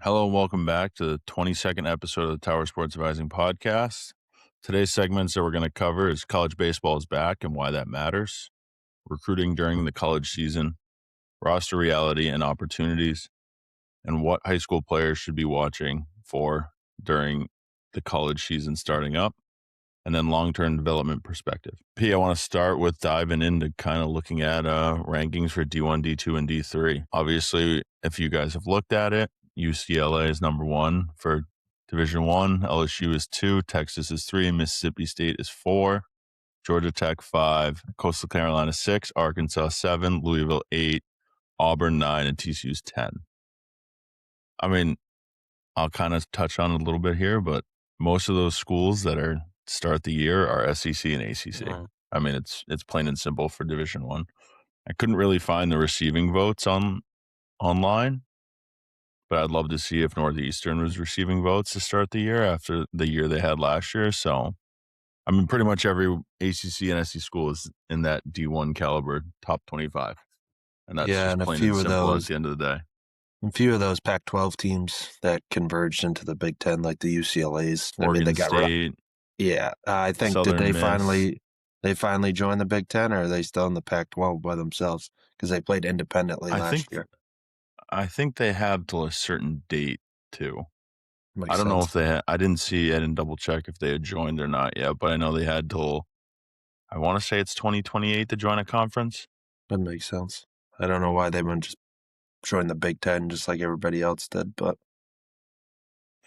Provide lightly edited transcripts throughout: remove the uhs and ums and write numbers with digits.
Hello and welcome back to the 22nd episode of the Tower Sports Advising Podcast. Today's segments that we're going to cover is college baseball is back and why that matters, recruiting during the college season, roster reality and opportunities, and what high school players should be watching for during the college season starting up, and then long-term development perspective. P, I want to start with diving into kind of looking at rankings for D1, D2, and D3. Obviously, if you guys have looked at it, UCLA is number 1 for Division 1, LSU is 2, Texas is 3, Mississippi State is 4, Georgia Tech 5, Coastal Carolina 6, Arkansas 7, Louisville 8, Auburn 9, and TCU's 10. I mean, I'll kind of touch on it a little bit here, but most of those schools that are start the year are SEC and ACC. I mean, it's plain and simple for Division 1. I couldn't really find the receiving votes online, but I'd love to see if Northeastern was receiving votes to start the year after the year they had last year. So, I mean, pretty much every ACC and SEC school is in that D1 caliber top 25. And that's just and plain and simple at the end of the day. A few of those Pac-12 teams that converged into the Big Ten, like the UCLAs. Oregon State. I think Southern did Miss. they finally join the Big Ten, or are they still in the Pac-12 by themselves? Because they played independently last year. I think they have till a certain date too. Makes I don't sense. know if they had, I didn't double check if they had joined or not yet, but I know they had till, I want to say it's 2028 to join a conference. That makes sense. I don't know why they wouldn't just join the Big Ten just like everybody else did, but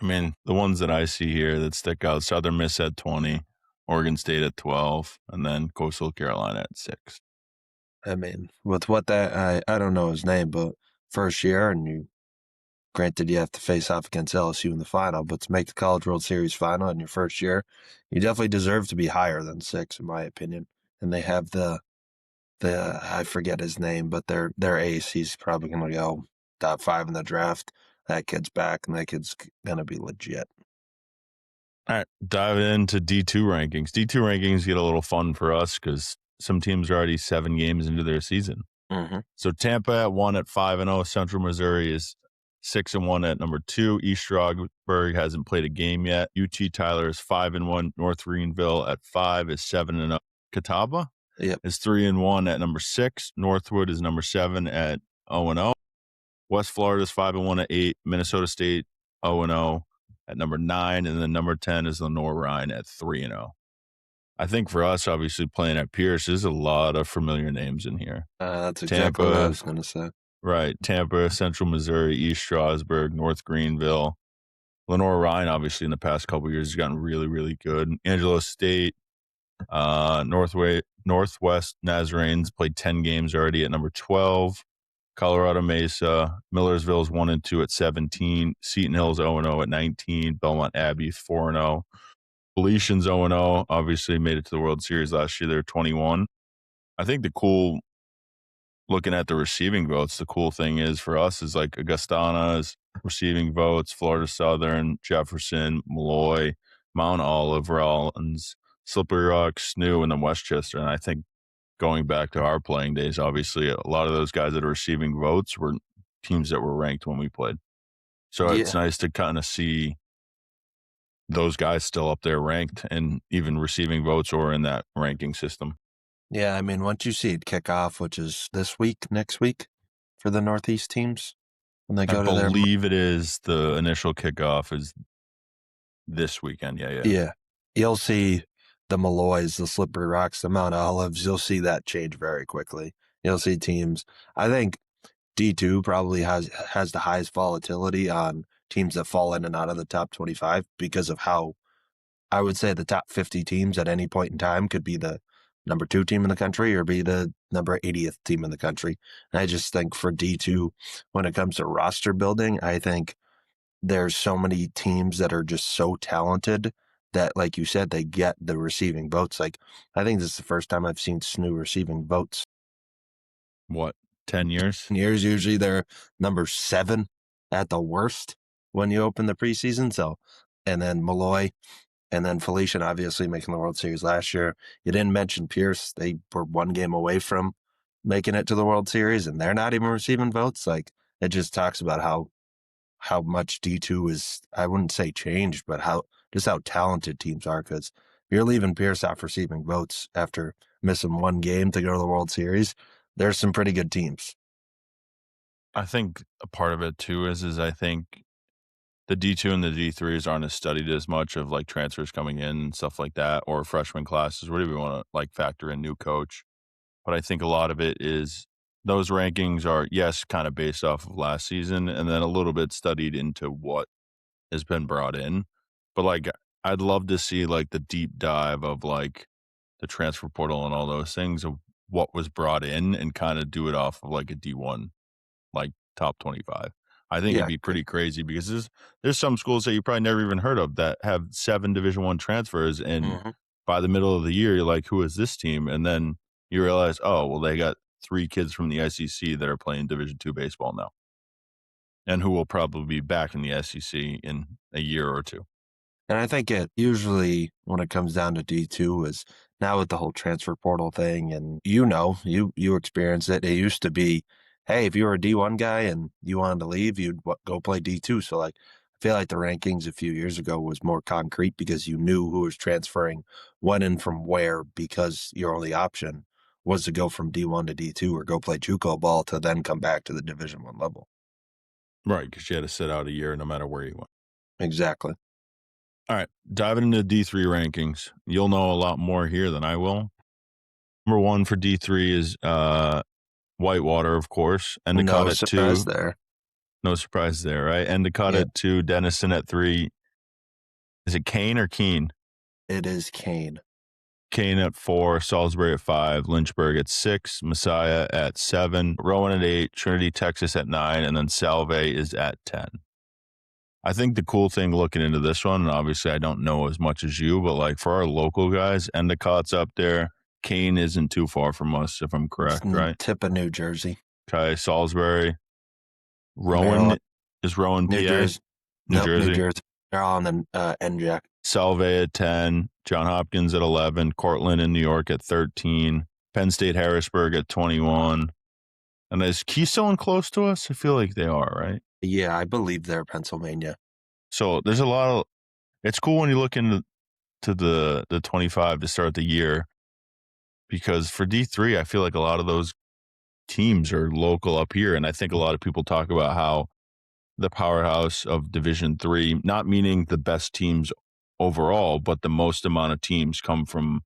I mean, the ones that I see here that stick out, Southern Miss at 20, Oregon State at 12, and then Coastal Carolina at 6. I mean, with what that, I don't know his name, but first year, and granted you have to face off against LSU in the final, but to make the College World Series final in your first year, you definitely deserve to be higher than 6, in my opinion. And they have the I forget his name, but their ace, he's probably going to go top 5 in the draft. That kid's back, and that kid's going to be legit. All right, dive into D2 rankings. D2 rankings get a little fun for us because some teams are already 7 games into their season. Mm-hmm. So Tampa at 1 at 5-0. Central Missouri is 6-1 at number 2. East Stroudsburg hasn't played a game yet. UT Tyler is 5-1. North Greenville at 5 is 7-0. Catawba is 3-1 at number 6. Northwood is number 7 at 0-0. West Florida is 5-1 at 8. Minnesota State 0-0 at number 9, and then number 10 is Lenore Rhine at 3-0. I think for us, obviously playing at Pierce, there's a lot of familiar names in here. That's exactly what I was going to say. Right, Tampa, Central Missouri, East Stroudsburg, North Greenville. Lenore Rhine, obviously, in the past couple of years, has gotten really, really good. Angelo State, Northwest Nazarenes played 10 games already at number 12. Colorado Mesa, Millersville's 1-2 at 17. Seton Hill's 0-0 at 19. Belmont Abbey 4-0. Felician's 0-0, obviously made it to the World Series last year. They're 21. I think looking at the receiving votes, the cool thing is for us is like Augustana is receiving votes, Florida Southern, Jefferson, Malloy, Mount Olive, Rollins, Slippery Rock, SNU, and then Westchester. And I think going back to our playing days, obviously a lot of those guys that are receiving votes were teams that were ranked when we played. So It's nice to kind of see those guys still up there ranked and even receiving votes or in that ranking system. Yeah, I mean, once you see it kick off, which is next week for the Northeast teams, when they go to their... I believe it is the initial kickoff is this weekend. Yeah. You'll see the Malloys, the Slippery Rocks, the Mount Olives. You'll see that change very quickly. You'll see teams. I think D2 probably has the highest volatility on teams that fall in and out of the top 25 because of how I would say the top 50 teams at any point in time could be the number 2 team in the country or be the number 80th team in the country. And I just think for D2, when it comes to roster building, I think there's so many teams that are just so talented that, like you said, they get the receiving votes. Like, I think this is the first time I've seen SNU receiving votes. What, 10 years? 10 years, usually they're number 7 at the worst when you open the preseason. So, and then Malloy, and then Felician obviously making the World Series last year. You didn't mention Pierce. They were 1 game away from making it to the World Series, and they're not even receiving votes. Like, it just talks about how much D2 is, I wouldn't say changed, but how talented teams are. Because if you're leaving Pierce off receiving votes after missing one game to go to the World Series, there's some pretty good teams. I think a part of it too is I think the D2 and the D3s aren't as studied as much of like transfers coming in and stuff like that, or freshman classes, whatever you want to like factor in new coach. But I think a lot of it is those rankings are, yes, kind of based off of last season and then a little bit studied into what has been brought in. But like, I'd love to see like the deep dive of like the transfer portal and all those things of what was brought in and kind of do it off of like a D1, like top 25. I think it'd Yeah. be pretty crazy because there's some schools that you probably never even heard of that have 7 Division I transfers, and by the middle of the year, you're like, who is this team? And then you realize, oh, well, they got 3 kids from the SEC that are playing Division II baseball now, and who will probably be back in the SEC in a year or two. And I think it usually, when it comes down to D2, is now with the whole transfer portal thing, and you experience it. It used to be, hey, if you were a D1 guy and you wanted to leave, you'd go play D2. So like, I feel like the rankings a few years ago was more concrete because you knew who was transferring when and from where, because your only option was to go from D1 to D2 or go play JUCO ball to then come back to the Division I level. Right, because you had to sit out a year no matter where you went. Exactly. All right, diving into D3 rankings. You'll know a lot more here than I will. Number 1 for D3 is Whitewater, of course. Endicott No at surprise 2. there. No surprise there, right? Endicott at 2, Denison at 3. Is it Kane or Keene? It is Kane. Kane at 4, Salisbury at 5, Lynchburg at 6, Messiah at 7, Rowan at 8, Trinity, Texas at 9, and then Salve is at 10. I think the cool thing looking into this one, and obviously I don't know as much as you, but like for our local guys, Endicott's up there. Kane isn't too far from us, if I'm correct, right? Tip of New Jersey. Okay, Salisbury. Rowan, Maryland. is Rowan New PA? Jersey. New Nope, Jersey. New Jersey. They're all on the NJAC. Salve at 10, John Hopkins at 11, Cortland in New York at 13, Penn State Harrisburg at 21. And is Keystone close to us? I feel like they are, right? Yeah, I believe they're Pennsylvania. So there's a lot of, it's cool when you look into the 25 to start the year, because for D3, I feel like a lot of those teams are local up here. And I think a lot of people talk about how the powerhouse of Division III, not meaning the best teams overall, but the most amount of teams come from,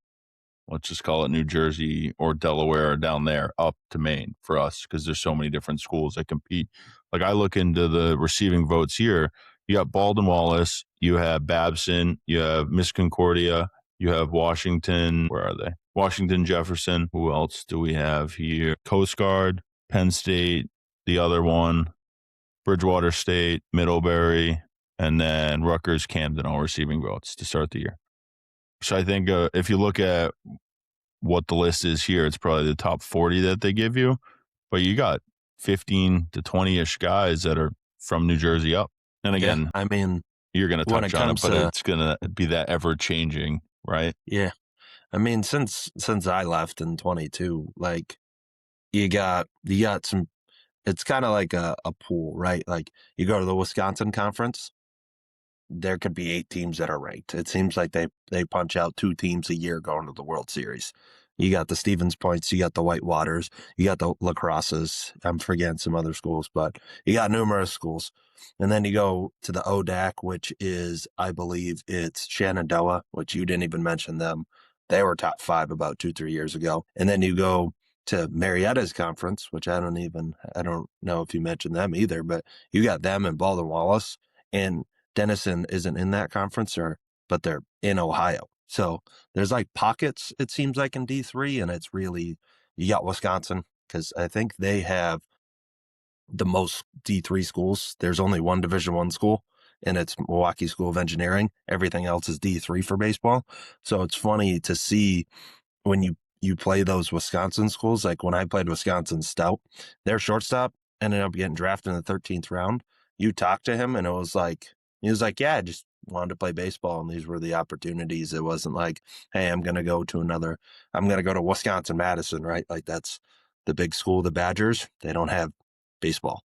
let's just call it New Jersey or Delaware or down there up to Maine for us, because there's so many different schools that compete. Like I look into the receiving votes here. You got Baldwin Wallace, you have Babson, you have Miss Concordia, you have Washington. Where are they? Washington, Jefferson. Who else do we have here? Coast Guard, Penn State, the other one, Bridgewater State, Middlebury, and then Rutgers, Camden, all receiving votes to start the year. So I think if you look at what the list is here, it's probably the top 40 that they give you, but you got 15 to 20-ish guys that are from New Jersey up. And again, Yeah, I mean, you're going to touch on it, but it's going to be that ever changing, right? Yeah. I mean, since I left in 22, like you got some, it's kind of like a pool, right? Like you go to the Wisconsin conference, there could be 8 teams that are ranked. It seems like they punch out 2 teams a year going to the World Series. You got the Stevens Points, you got the Whitewaters, you got the La Crosses. I'm forgetting some other schools, but you got numerous schools. And then you go to the ODAC, which is, I believe it's Shenandoah, which you didn't even mention them. They were top 5 about 2-3 years ago. And then you go to Marietta's conference, which I don't know if you mentioned them either, but you got them and Baldwin Wallace. And Denison isn't in that conference, but they're in Ohio. So there's like pockets, it seems like, in D3, and it's really, you got Wisconsin, because I think they have the most D3 schools. There's only one Division I school, and it's Milwaukee School of Engineering. Everything else is D3 for baseball. So it's funny to see when you play those Wisconsin schools. Like when I played Wisconsin Stout, their shortstop ended up getting drafted in the 13th round. You talked to him, and he was like, yeah, I just wanted to play baseball, and these were the opportunities. It wasn't like, hey, I'm going to go to Wisconsin Madison, right? Like that's the big school, the Badgers. They don't have baseball.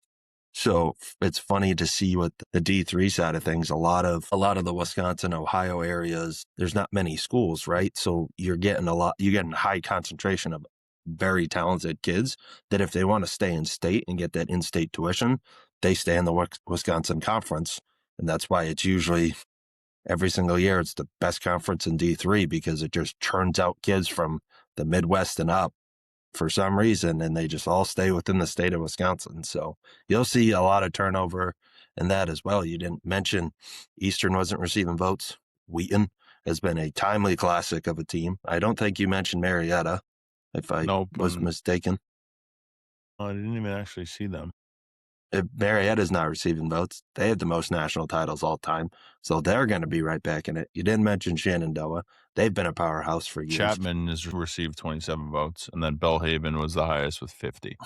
So it's funny to see with the D3 side of things. A lot of the Wisconsin, Ohio areas, there's not many schools, right? So you're getting high concentration of very talented kids that if they want to stay in state and get that in-state tuition, they stay in the Wisconsin conference. And that's why it's usually every single year, it's the best conference in D3 because it just churns out kids from the Midwest and up for some reason, and they just all stay within the state of Wisconsin. So you'll see a lot of turnover in that as well. You didn't mention Eastern wasn't receiving votes. Wheaton has been a timely classic of a team. I don't think you mentioned Marietta, if I Nope, was mistaken. I didn't even actually see them. If Marietta's not receiving votes, they have the most national titles all time. So they're going to be right back in it. You didn't mention Shenandoah. They've been a powerhouse for years. Chapman has received 27 votes, and then Belhaven was the highest with 50.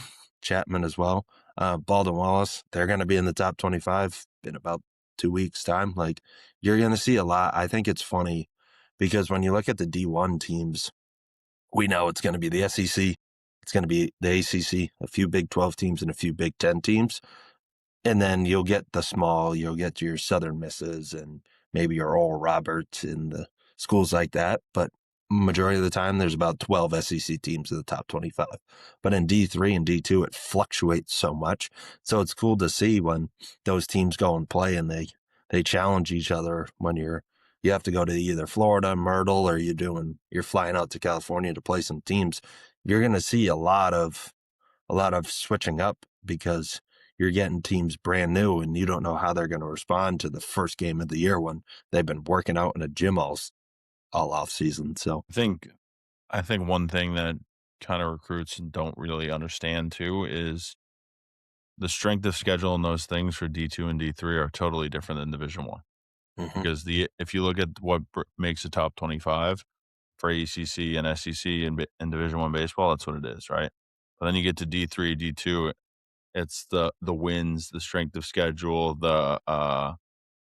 Chapman as well. Baldwin Wallace, they're going to be in the top 25 in about 2 weeks' time. Like, you're going to see a lot. I think it's funny because when you look at the D1 teams, we know it's going to be the SEC, it's going to be the ACC, a few Big 12 teams and a few Big 10 teams. And then you'll get you'll get your Southern Misses and maybe your Oral Roberts in the schools like that. But majority of the time, there's about 12 SEC teams in the top 25. But in D3 and D2, it fluctuates so much. So it's cool to see when those teams go and play and they challenge each other when you have to go to either Florida, Myrtle, or you're flying out to California to play some teams. You're going to see a lot of switching up because you're getting teams brand new and you don't know how they're going to respond to the first game of the year when they've been working out in a gym all off season. So I think one thing that kind of recruits don't really understand too is the strength of schedule and those things for D2 and D3 are totally different than Division 1. mhm. Because if you look at what makes a top 25 for ACC and SEC and Division 1 baseball, that's what it is, right? But then you get to D3, D2, it's the wins, the strength of schedule, the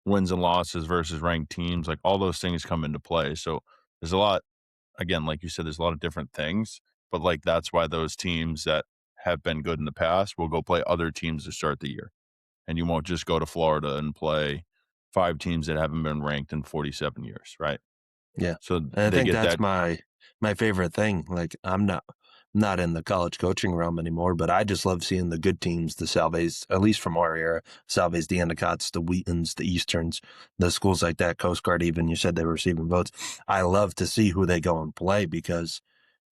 wins and losses versus ranked teams, like all those things come into play. So there's a lot, again, like you said, there's a lot of different things, but like that's why those teams that have been good in the past will go play other teams to start the year. And you won't just go to Florida and play 5 teams that haven't been ranked in 47 years, right? Yeah. So And I they think get that's that. my favorite thing. Like I'm not in the college coaching realm anymore, but I just love seeing the good teams, the Salves, at least from our era, Salves, the Endicott's, the Wheatons, the Easterns, the schools like that, Coast Guard even, you said they were receiving votes. I love to see who they go and play because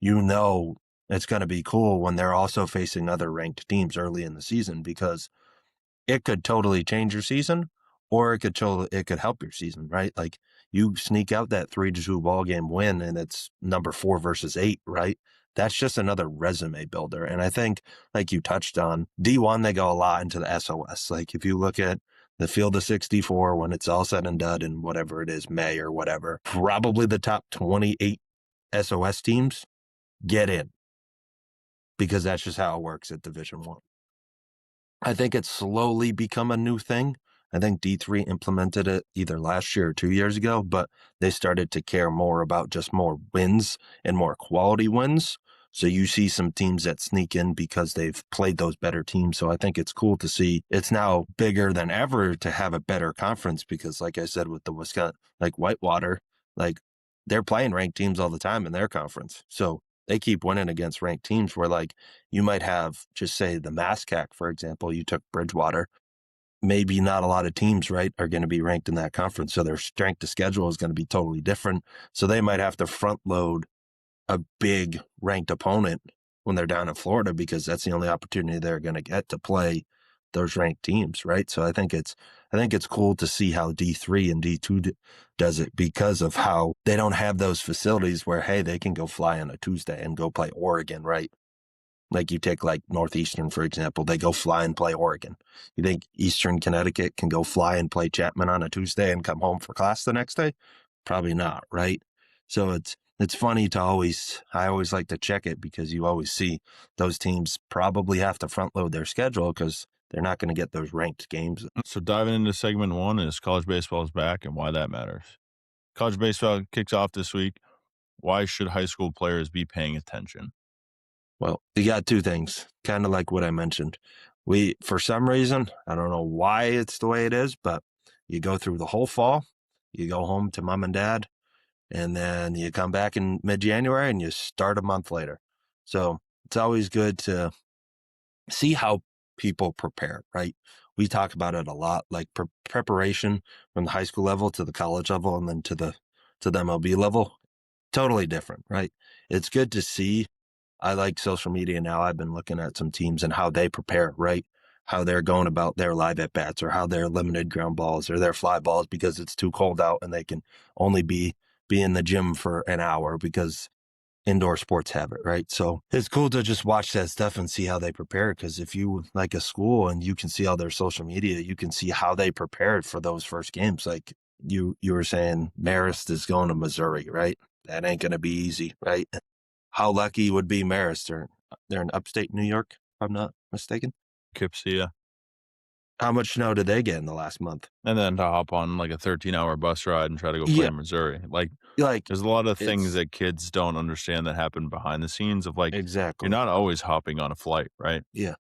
you know it's going to be cool when they're also facing other ranked teams early in the season because it could totally change your season or it could help your season, right? Like you sneak out that 3-2 ball game win and it's number 4 versus 8, right? That's just another resume builder. And I think, like you touched on, D1, they go a lot into the SOS. Like if you look at the field of 64 when it's all said and done in whatever it is, May or whatever, probably the top 28 SOS teams get in because that's just how it works at Division 1. I think it's slowly become a new thing. I think D3 implemented it either last year or 2 years ago, but they started to care more about just more wins and more quality wins. So you see some teams that sneak in because they've played those better teams. So I think it's cool to see it's now bigger than ever to have a better conference because, like I said, with the Wisconsin, like Whitewater, like they're playing ranked teams all the time in their conference. So they keep winning against ranked teams where like you might have just say the MASCAC, for example, you took Bridgewater. Maybe not a lot of teams, right, are going to be ranked in that conference. So their strength of schedule is going to be totally different. So they might have to front load a big ranked opponent when they're down in Florida because that's the only opportunity they're going to get to play those ranked teams, right? So I think it's cool to see how D3 and D2 does it because of how they don't have those facilities where hey, they can go fly on a Tuesday and go play Oregon, right? Like you take like Northeastern, for example, they go fly and play Oregon. You think Eastern Connecticut can go fly and play Chapman on a Tuesday and come home for class the next day? Probably not, right? So it's funny I always like to check it because you always see those teams probably have to front load their schedule because they're not going to get those ranked games. So diving into segment 1 is college baseball is back and why that matters. College baseball kicks off this week. Why should high school players be paying attention? Well, you got two things, kind of like what I mentioned. For some reason, I don't know why it's the way it is, but you go through the whole fall, you go home to mom and dad, and then you come back in mid-January and you start a month later. So it's always good to see how people prepare, right? We talk about it a lot, like preparation from the high school level to the college level and then to the MLB level. Totally different, right? It's good to see. I like social media now. I've been looking at some teams and how they prepare, right? How they're going about their live at bats or how they're limited ground balls or their fly balls because it's too cold out and they can only be in the gym for an hour because indoor sports have it, right? So it's cool to just watch that stuff and see how they prepare. Because if you like a school and you can see all their social media, you can see how they prepared for those first games. Like you were saying, Marist is going to Missouri, right? That ain't going to be easy, right? How lucky would be Marist? They're in upstate New York, if I'm not mistaken. Poughkeepsie, How much snow did they get in the last month? and then to hop on like a 13-hour bus ride and try to go play Yeah, in Missouri. Like, like there's a lot of things it's that kids don't understand that happen behind the scenes of like, you're exactly. not always hopping on a flight, right? Yeah.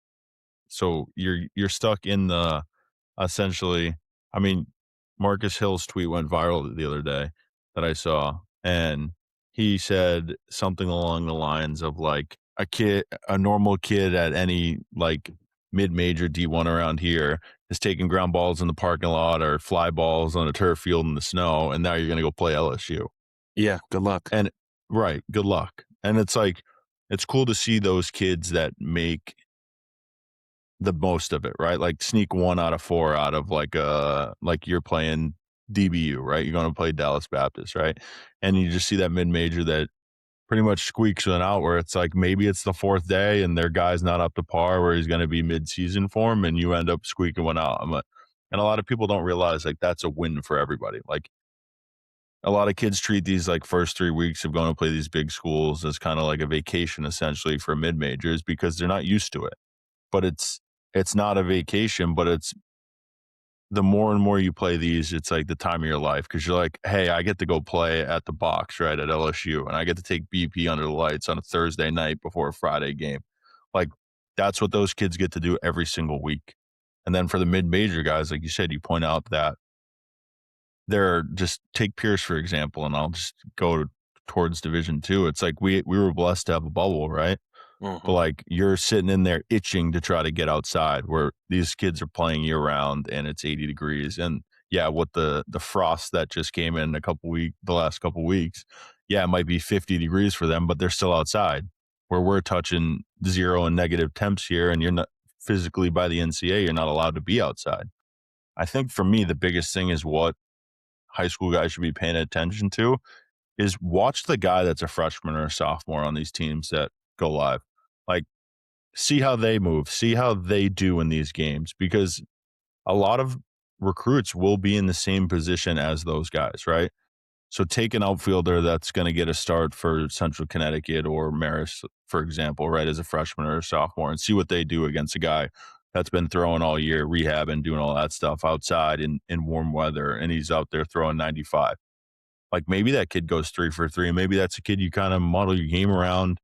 So you're stuck in the essentially, I mean, Marcus Hill's tweet went viral the other day that I saw, and he said something along the lines of like a normal kid at any like mid-major D1 around here is taking ground balls in the parking lot or fly balls on a turf field in the snow, and now you're gonna go play LSU. Yeah. Good luck. And right, good luck. And it's like it's cool to see those kids that make the most of it, right? Like sneak 1 out of 4 out of like you're playing DBU, right? You're gonna play Dallas Baptist, right? And you just see that mid-major that pretty much squeaks one out where it's like maybe it's the 4th day and their guy's not up to par where he's gonna be mid-season form and you end up squeaking one out. And a lot of people don't realize like that's a win for everybody. Like a lot of kids treat these like first 3 weeks of going to play these big schools as kind of like a vacation essentially for mid-majors because they're not used to it. But it's not a vacation, but it's the more and more you play these, it's like the time of your life because you're like, hey, I get to go play at the box, right, at LSU, and I get to take BP under the lights on a Thursday night before a Friday game. Like, that's what those kids get to do every single week. And then for the mid-major guys, like you said, you point out that they're just take Pierce, for example, and I'll just go towards Division Two. It's like we were blessed to have a bubble, right? But Mm-hmm. like you're sitting in there itching to try to get outside where these kids are playing year round and it's 80 degrees. And yeah, with the frost that just came in the last couple weeks, yeah, it might be 50 degrees for them, but they're still outside where we're touching 0 and negative temps here. And you're not physically by the NCAA, you're not allowed to be outside. I think for me, the biggest thing is what high school guys should be paying attention to is watch the guy that's a freshman or a sophomore on these teams that go live. Like, see how they move, see how they do in these games, because a lot of recruits will be in the same position as those guys, right? So take an outfielder that's going to get a start for Central Connecticut or Marist, for example, right, as a freshman or a sophomore, and see what they do against a guy that's been throwing all year, rehabbing, doing all that stuff outside in warm weather, and he's out there throwing 95. Like maybe that kid goes 3 for 3, and maybe that's a kid you kind of model your game around.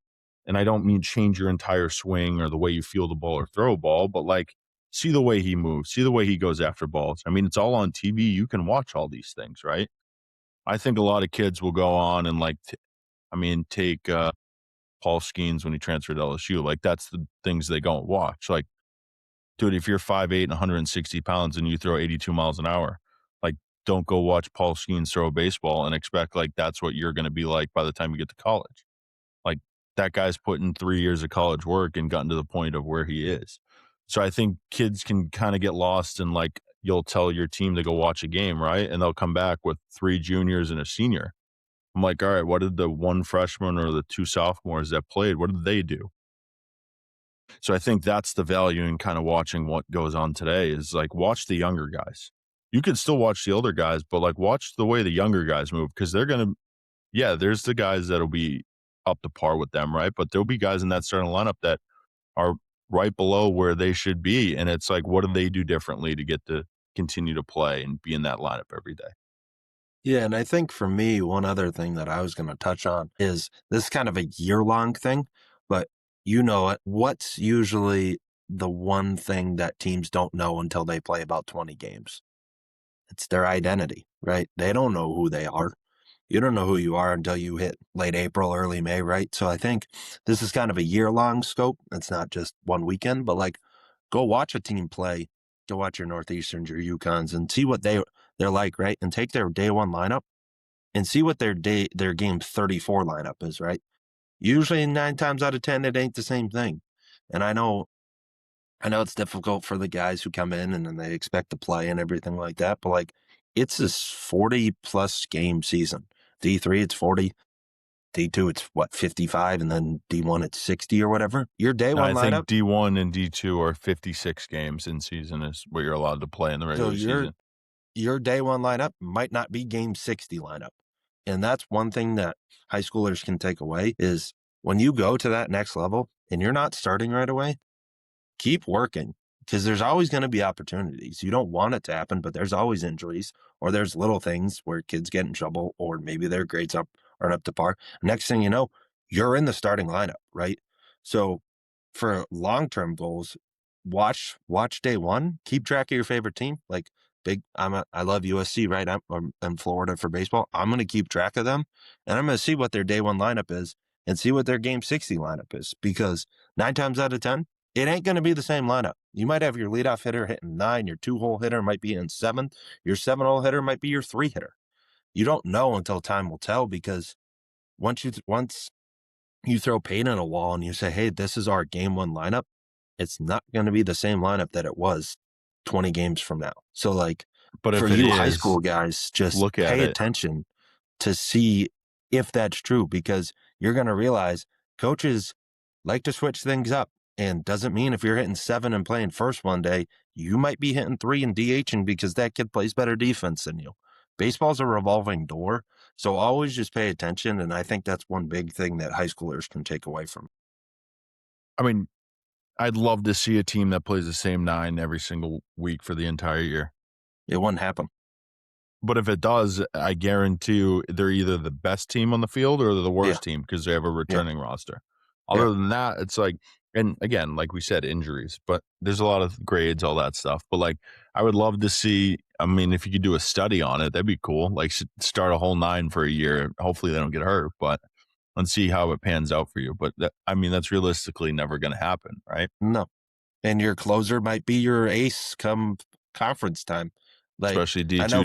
And I don't mean change your entire swing or the way you feel the ball or throw a ball, but like see the way he moves, see the way he goes after balls. I mean, it's all on TV. You can watch all these things, right? I think a lot of kids will go on and like, take Paul Skeens when he transferred to LSU. Like that's the things they go and watch. Like, dude, if you're 5'8" and 160 pounds and you throw 82 miles an hour, like don't go watch Paul Skeens throw a baseball and expect like that's what you're going to be like by the time you get to college. Like that guy's put in 3 years of college work and gotten to the point of where he is. So I think kids can kind of get lost in like you'll tell your team to go watch a game, right? And they'll come back with 3 juniors and a senior. I'm like, all right, what did the one freshman or the 2 sophomores that played, what did they do? So I think that's the value in kind of watching what goes on today is like watch the younger guys. You can still watch the older guys, but like watch the way the younger guys move because they're going to, yeah, there's the guys that'll be up to par with them, right? But there'll be guys in that starting lineup that are right below where they should be. And it's like, what do they do differently to get to continue to play and be in that lineup every day? Yeah, and I think for me, one other thing that I was going to touch on is this is kind of a year-long thing, but you know it. What's usually the one thing that teams don't know until they play about 20 games. It's their identity, right? They don't know who they are. You don't know who you are until you hit late April, early May, right? So I think this is kind of a year-long scope. It's not just one weekend, but like go watch a team play, go watch your Northeasterns, your UConns, and see what they're like, right? And take their day one lineup and see what their game 34 lineup is, right? Usually 9 times out of 10, it ain't the same thing. And I know it's difficult for the guys who come in and then they expect to play and everything like that, but like it's this 40 plus game season. D3, it's 40. D2, it's what, 55, and then D1, it's 60 or whatever. Your day one I lineup. think D1 and D2 are 56 games in season is what you're allowed to play in the So regular season. your day one lineup might not be game 60 lineup. And that's one thing that high schoolers can take away is when you go to that next level and you're not starting right away, keep working because there's always going to be opportunities. You don't want it to happen, but there's always injuries or there's little things where kids get in trouble or maybe their grades aren't up to par. Next thing you know, you're in the starting lineup, right? So for long-term goals, watch day one, keep track of your favorite team. Like I love USC, right? I'm in Florida for baseball. I'm going to keep track of them and I'm going to see what their day one lineup is and see what their game 60 lineup is because 9 times out of 10, it ain't going to be the same lineup. You might have your leadoff hitter hitting 9, your 2-hole hitter might be in 7th, your 7-hole hitter might be your 3 hitter. You don't know until time will tell because once you throw paint on a wall and you say, hey, this is our game one lineup, it's not going to be the same lineup that it was 20 games from now. So like But for if it you high is, school guys, just look at pay it. attention to see if that's true because you're going to realize coaches like to switch things up. And doesn't mean if you're hitting 7 and playing first one day, you might be hitting 3 and DHing because that kid plays better defense than you. Baseball's a revolving door. So always just pay attention. And I think that's one big thing that high schoolers can take away from. I mean, I'd love to see a team that plays the same 9 every single week for the entire year. It wouldn't happen. But if it does, I guarantee you they're either the best team on the field or they're the worst team because they have a returning roster. Other than that, it's like, and again, like we said, injuries, but there's a lot of grades, all that stuff. But like, I would love to see, I mean, if you could do a study on it, that'd be cool. Like start a whole 9 for a year. Hopefully they don't get hurt, but and see how it pans out for you. But I mean, that's realistically never going to happen, right? No. And your closer might be your ace come conference time. Like, Especially D2, I know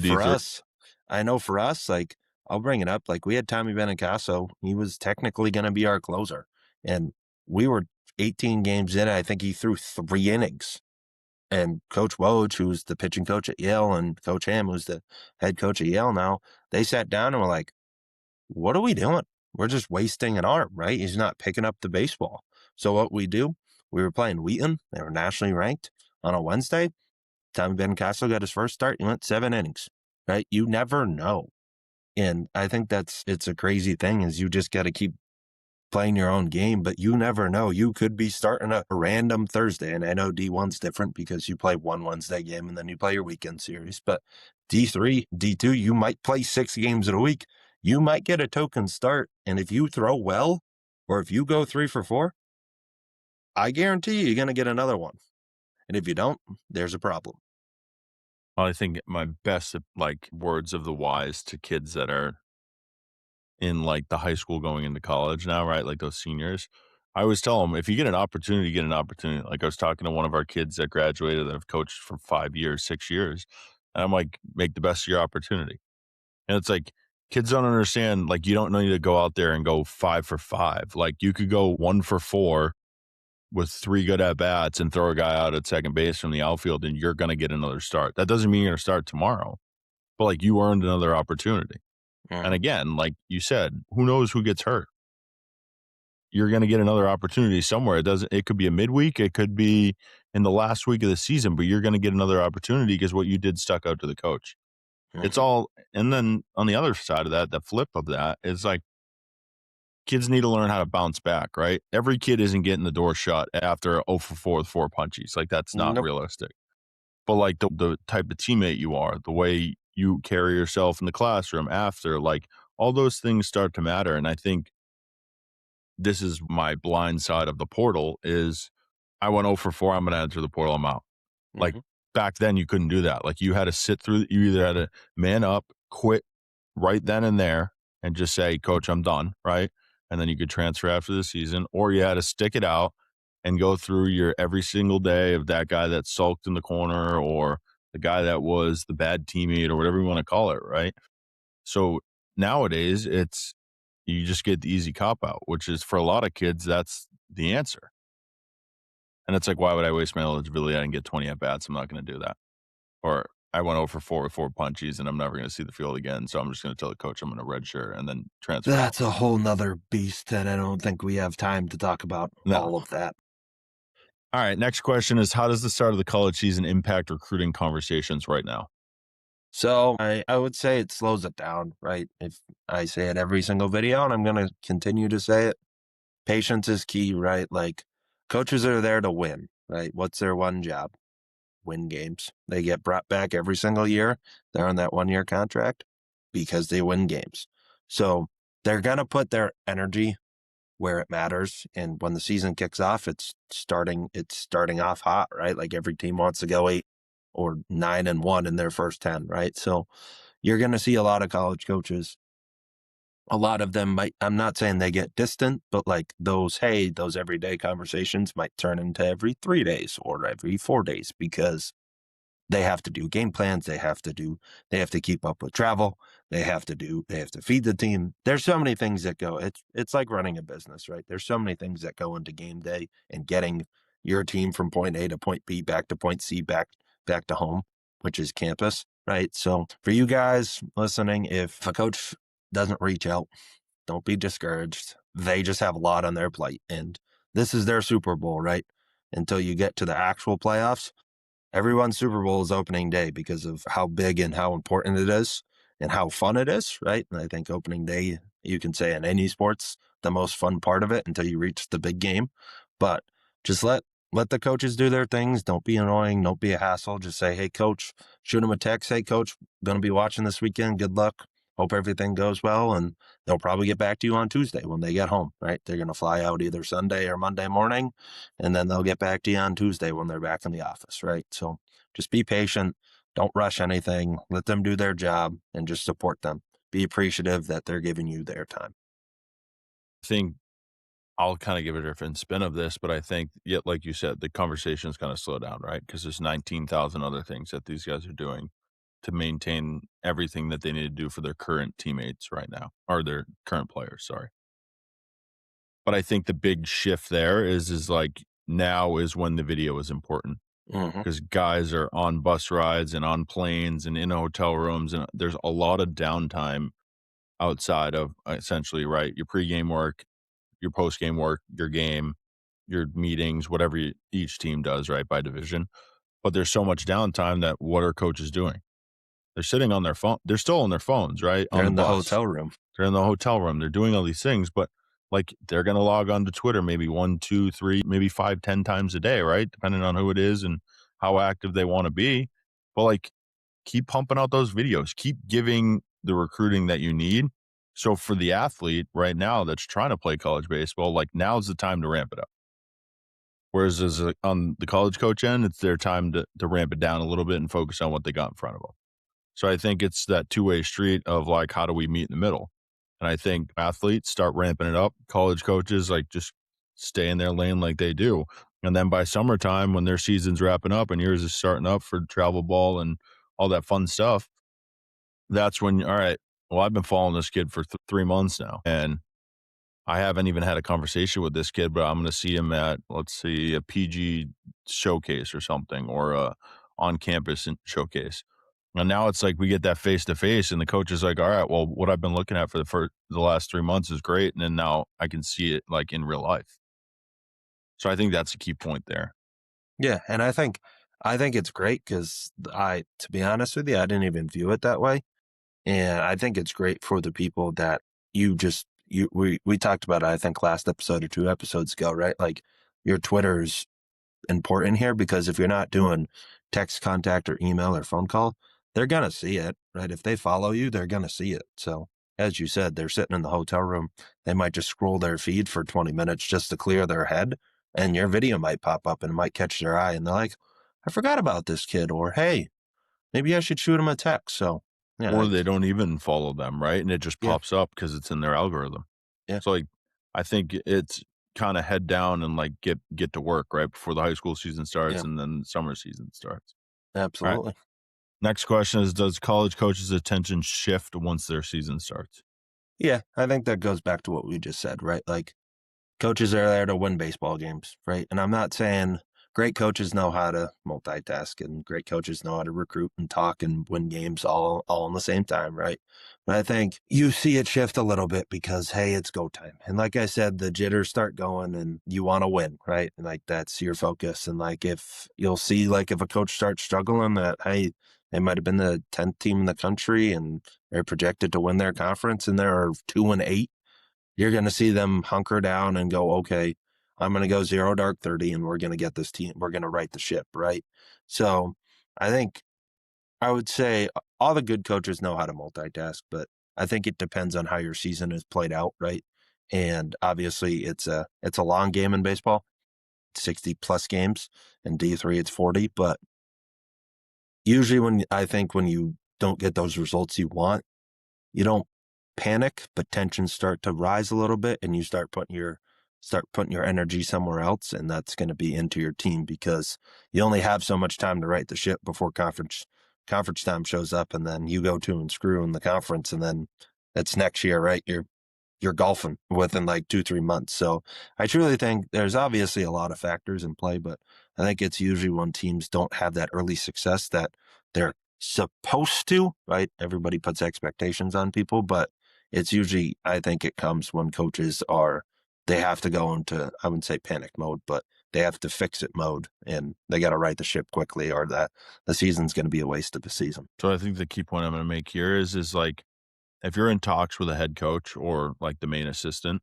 for D3. us, like, I'll bring it up. Like, we had Tommy Benincasa. He was technically going to be our closer. And we were 18 games in. I think he threw 3 innings. And Coach Woj, who's the pitching coach at Yale, and Coach Ham, who's the head coach at Yale now, they sat down and were like, what are we doing? We're just wasting an arm, right? He's not picking up the baseball. So what we do, we were playing Wheaton. They were nationally ranked on a Wednesday. Tommy Benincasa got his first start. He went 7 innings, right? You never know. And I think it's a crazy thing is you just got to keep playing your own game, but you never know. You could be starting a random Thursday. And I know D1's different because you play one Wednesday game and then you play your weekend series. But D3, D2, you might play 6 games in a week. You might get a token start. And if you throw well, or if you go 3 for 4, I guarantee you're going to get another one. And if you don't, there's a problem. I think my best like words of the wise to kids that are in like the high school going into college now, right? Like those seniors. I always tell them if you get an opportunity, get an opportunity. Like I was talking to one of our kids that graduated that have coached for 5 years, 6 years. And I'm like, make the best of your opportunity. And it's like kids don't understand, like you don't need to go out there and go 5 for 5. Like you could go 1 for 4 with 3 good at bats and throw a guy out at second base from the outfield and you're going to get another start. That doesn't mean you're going to start tomorrow, but like you earned another opportunity. And again, like you said, who knows who gets hurt? You're going to get another opportunity somewhere. It could be a midweek. It could be in the last week of the season, but you're going to get another opportunity because what you did stuck out to the coach. It's all, and then on the other side of that, the flip of that is like kids need to learn how to bounce back, right? Every kid isn't getting the door shut after 0 for 4 with 4 punchies. Like that's not Nope. realistic. But like the type of teammate you are, the way you carry yourself in the classroom after, like all those things start to matter. And I think this is my blind side of the portal is I went 0 for 4. I'm going to enter the portal. I'm out. Like Mhm. back then, you couldn't do that. Like you had to sit through. You either had to man up, quit right then and there, and just say, "Coach, I'm done." Right, and then you could transfer after the season, or you had to stick it out and go through your every single day of that guy that sulked in the corner or the guy that was the bad teammate or whatever you want to call it. Right. So nowadays, it's you just get the easy cop out, which is for a lot of kids, that's the answer. And it's like, why would I waste my eligibility? I didn't get 20 at bats. I'm not going to do that. Or I went over 4 with 4 punchies and I'm never going to see the field again. So I'm just going to tell the coach I'm going to redshirt and then transfer out. That's a whole nother beast, and I don't think we have time to talk about No. all of that. All right. Next question is, how does the start of the college season impact recruiting conversations right now? So I would say it slows it down, right? If I say it every single video, and I'm going to continue to say it, patience is key, right? Like coaches are there to win, right? What's their one job? Win games. They get brought back every single year. They're on that 1 year contract because they win games. So they're going to put their energy where it matters. And when the season kicks off, it's starting off hot, right? Like every team wants to go 8 or 9-1 in their first 10, right? So you're going to see a lot of college coaches. A lot of them might, I'm not saying they get distant, but like those everyday conversations might turn into every 3 days or every 4 days because they have to do game plans. They have to keep up with travel. They have to feed the team. There's so many things that go. It's like running a business, right? There's so many things that go into game day and getting your team from point A to point B, back to point C, back to home, which is campus, right? So for you guys listening, if a coach doesn't reach out, don't be discouraged. They just have a lot on their plate, and this is their Super Bowl, right? Until you get to the actual playoffs, everyone's Super Bowl is opening day because of how big and how important it is and how fun it is, right? And I think opening day, you can say in any sports, the most fun part of it until you reach the big game. But just let the coaches do their things. Don't be annoying. Don't be a hassle. Just say, hey, coach, shoot them a text. Hey, coach, going to be watching this weekend. Good luck. Hope everything goes well. And they'll probably get back to you on Tuesday when they get home, right? They're going to fly out either Sunday or Monday morning, and then they'll get back to you on Tuesday when they're back in the office, right? So just be patient. Don't rush anything. Let them do their job and just support them. Be appreciative that they're giving you their time. I think I'll kind of give a different spin of this, but I think, yet, like you said, the conversation's kind of slow down, right? Because there's 19,000 other things that these guys are doing to maintain everything that they need to do for their current teammates right now, or their current players, sorry. But I think the big shift there is like now is when the video is important Mm-hmm. because guys are on bus rides and on planes and in hotel rooms, and there's a lot of downtime outside of essentially, right, your pregame work, your postgame work, your game, your meetings, whatever each team does, right, by division. But there's so much downtime that what are coaches doing? They're sitting on their phone. They're still on their phones, right, They're on the in the bus. hotel room. They're in the hotel room. They're doing all these things, but like they're going to log on to Twitter maybe 1, 2, 3, maybe 5, 10 times a day, right? Depending on who it is and how active they want to be. But like keep pumping out those videos, keep giving the recruiting that you need. So for the athlete right now that's trying to play college baseball, like now's the time to ramp it up. Whereas on the college coach end, it's their time to ramp it down a little bit and focus on what they got in front of them. So I think it's that two-way street of like, how do we meet in the middle? And I think athletes start ramping it up. College coaches like just stay in their lane like they do. And then by summertime, when their season's wrapping up and yours is starting up for travel ball and all that fun stuff, that's when, all right, well, I've been following this kid for 3 months now. And I haven't even had a conversation with this kid, but I'm going to see him at, let's see, a PG showcase or something, or a on-campus showcase. And now it's like we get that face to face, and the coach is like, "All right, well, what I've been looking at for the last 3 months is great, and then now I can see it like in real life." So I think that's a key point there. Yeah, and I think it's great because to be honest with you, I didn't even view it that way, and I think it's great for the people that we talked about it, I think last episode or 2 episodes ago, right? Like your Twitter's important here because if you're not doing text contact or email or phone call, they're going to see it, right? If they follow you, they're going to see it. So as you said, they're sitting in the hotel room. They might just scroll their feed for 20 minutes just to clear their head. and your video might pop up and it might catch their eye and they're like, I forgot about this kid, or hey, maybe I should shoot him a text. So yeah, Or they don't even follow them, right? And it just yeah, pops up because it's in their algorithm. yeah, So, like, I think it's kinda head down and, like, get to work right before the high school season starts yeah, and then summer season starts. Alright, absolutely. next question is, does college coaches' attention shift once their season starts? Yeah, I think that goes back to what we just said, right? Like coaches are there to win baseball games, right? And I'm not saying great coaches know how to multitask and great coaches know how to recruit and talk and win games all in the same time, right? But I think you see it shift a little bit because hey, it's go time. And like I said, the jitters start going and you want to win, right? And like that's your focus. And like if you'll see like if a coach starts struggling that hey, they might have been the 10th team in the country and they're projected to win their conference and they're 2-8, you're going to see them hunker down and go, okay, I'm going to go zero dark 30 and we're going to get this team. We're going to right the ship. Right. So I think I would say all the good coaches know how to multitask, but I think it depends on how your season is played out. Right. And obviously it's a long game in baseball, 60 plus games, and D3 it's 40. But usually when you don't get those results you want, you don't panic, but tensions start to rise a little bit and you start putting your energy somewhere else, and that's going to be into your team because you only have so much time to right the ship before conference time shows up, and then you go to and screw in the conference, and then it's next year, right? You're golfing within like 2-3 months. So I truly think there's obviously a lot of factors in play, but I think it's usually when teams don't have that early success that they're supposed to, right? Everybody puts expectations on people, but it's usually, I think it comes when they have to go into, I wouldn't say panic mode, but they have to fix it mode and they got to right the ship quickly or that the season's going to be a waste of a season. So I think the key point I'm gonna make here is like, if you're in talks with a head coach or, like, the main assistant,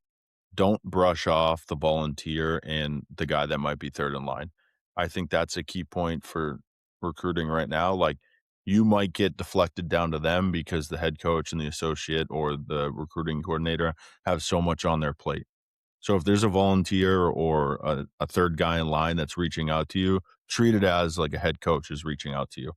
don't brush off the volunteer and the guy that might be 3rd in line. I think that's a key point for recruiting right now. Like, you might get deflected down to them because the head coach and the associate or the recruiting coordinator have so much on their plate. So if there's a volunteer or a 3rd guy in line that's reaching out to you, treat it as like a head coach is reaching out to you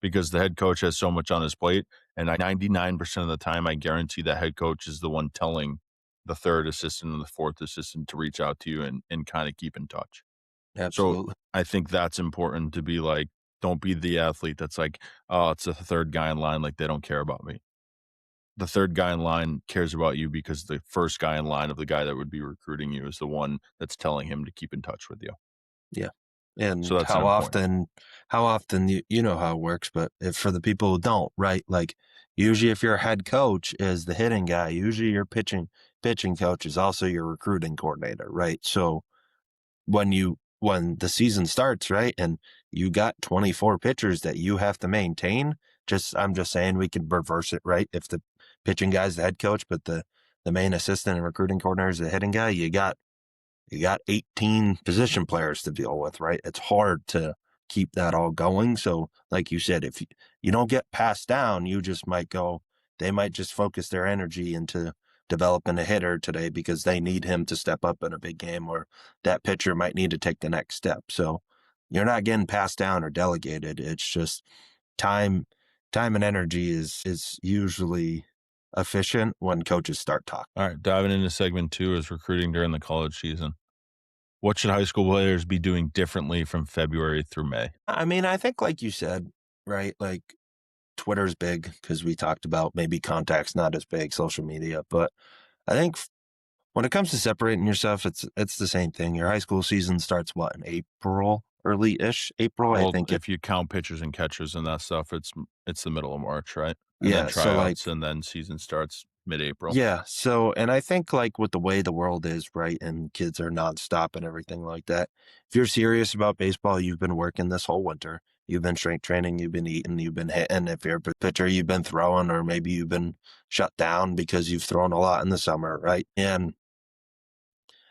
because the head coach has so much on his plate. And 99% of the time, I guarantee that head coach is the one telling the 3rd assistant and the 4th assistant to reach out to you and kind of keep in touch. So Absolutely. I think that's important to be like, don't be the athlete that's like, oh, it's the 3rd guy in line. Like they don't care about me. The 3rd guy in line cares about you because the 1st guy in line of the guy that would be recruiting you is the one that's telling him to keep in touch with you. Yeah. So And that's an important. how often you know how it works, but if for the people who don't, right? Like usually if your head coach is the hitting guy, usually your pitching coach is also your recruiting coordinator, right? So when the season starts, right, and you got 24 pitchers that you have to maintain, I'm just saying we could reverse it, right? If the pitching guy's the head coach, but the main assistant and recruiting coordinator is the hitting guy, you got 18 position players to deal with, right? It's hard to keep that all going. So, like you said, if you don't get passed down, they might just focus their energy into developing a hitter today because they need him to step up in a big game, or that pitcher might need to take the next step. So, you're not getting passed down or delegated. It's just time, time and energy is usually efficient when coaches start talking. All right, diving into segment 2 is recruiting during the college season. What should high school players be doing differently from February through May? I mean, I think like you said, right? Like Twitter's big because we talked about maybe contact's not as big, social media, but I think when it comes to separating yourself, it's the same thing. Your high school season starts what in April, early-ish April, I Well, think it. if you count pitchers and catchers and that stuff, it's the middle of March, right? And then Yeah, so tryouts like and then season starts mid-April. yeah, so and I think like with the way the world is, right, and kids are nonstop and everything like that. If you're serious about baseball, you've been working this whole winter. You've been strength training, you've been eating, you've been hitting. If you're a pitcher, you've been throwing, or maybe you've been shut down because you've thrown a lot in the summer, right? And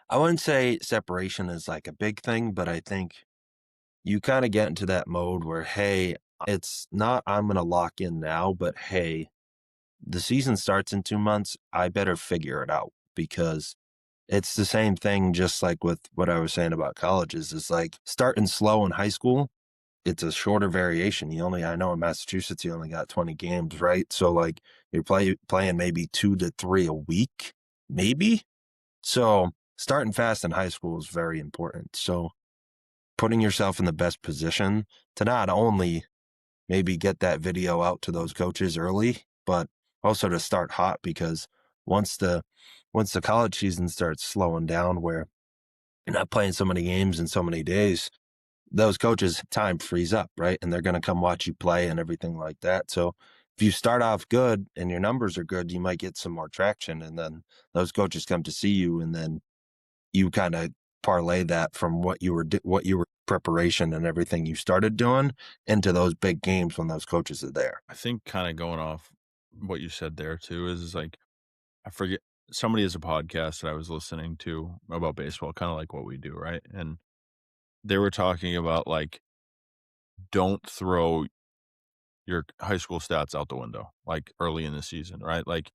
I wouldn't say separation is like a big thing, but I think you kind of get into that mode where, hey, it's not I'm going to lock in now, but hey, the season starts in 2 months. I better figure it out because It's the same thing, just like with what I was saying about colleges, is like starting slow in high school. It's a shorter variation. I know in Massachusetts, you only got 20 games, right? So like you're playing maybe 2 to 3 a week, maybe. So starting fast in high school is very important. So putting yourself in the best position to not only maybe get that video out to those coaches early, but also to start hot, because once the once the college season starts slowing down, where you're not playing so many games in so many days, those coaches' time frees up, right? And they're going to come watch you play and everything like that. So if you start off good and your numbers are good, you might get some more traction, and then those coaches come to see you, and then you kind of parlay that from what you were preparation and everything you started doing into those big games when those coaches are there. I think kind of going off what you said there too is like, I forget, somebody has a podcast that I was listening to about baseball, kind of like what we do, right? And they were talking about like, don't throw your high school stats out the window, like early in the season, right? Like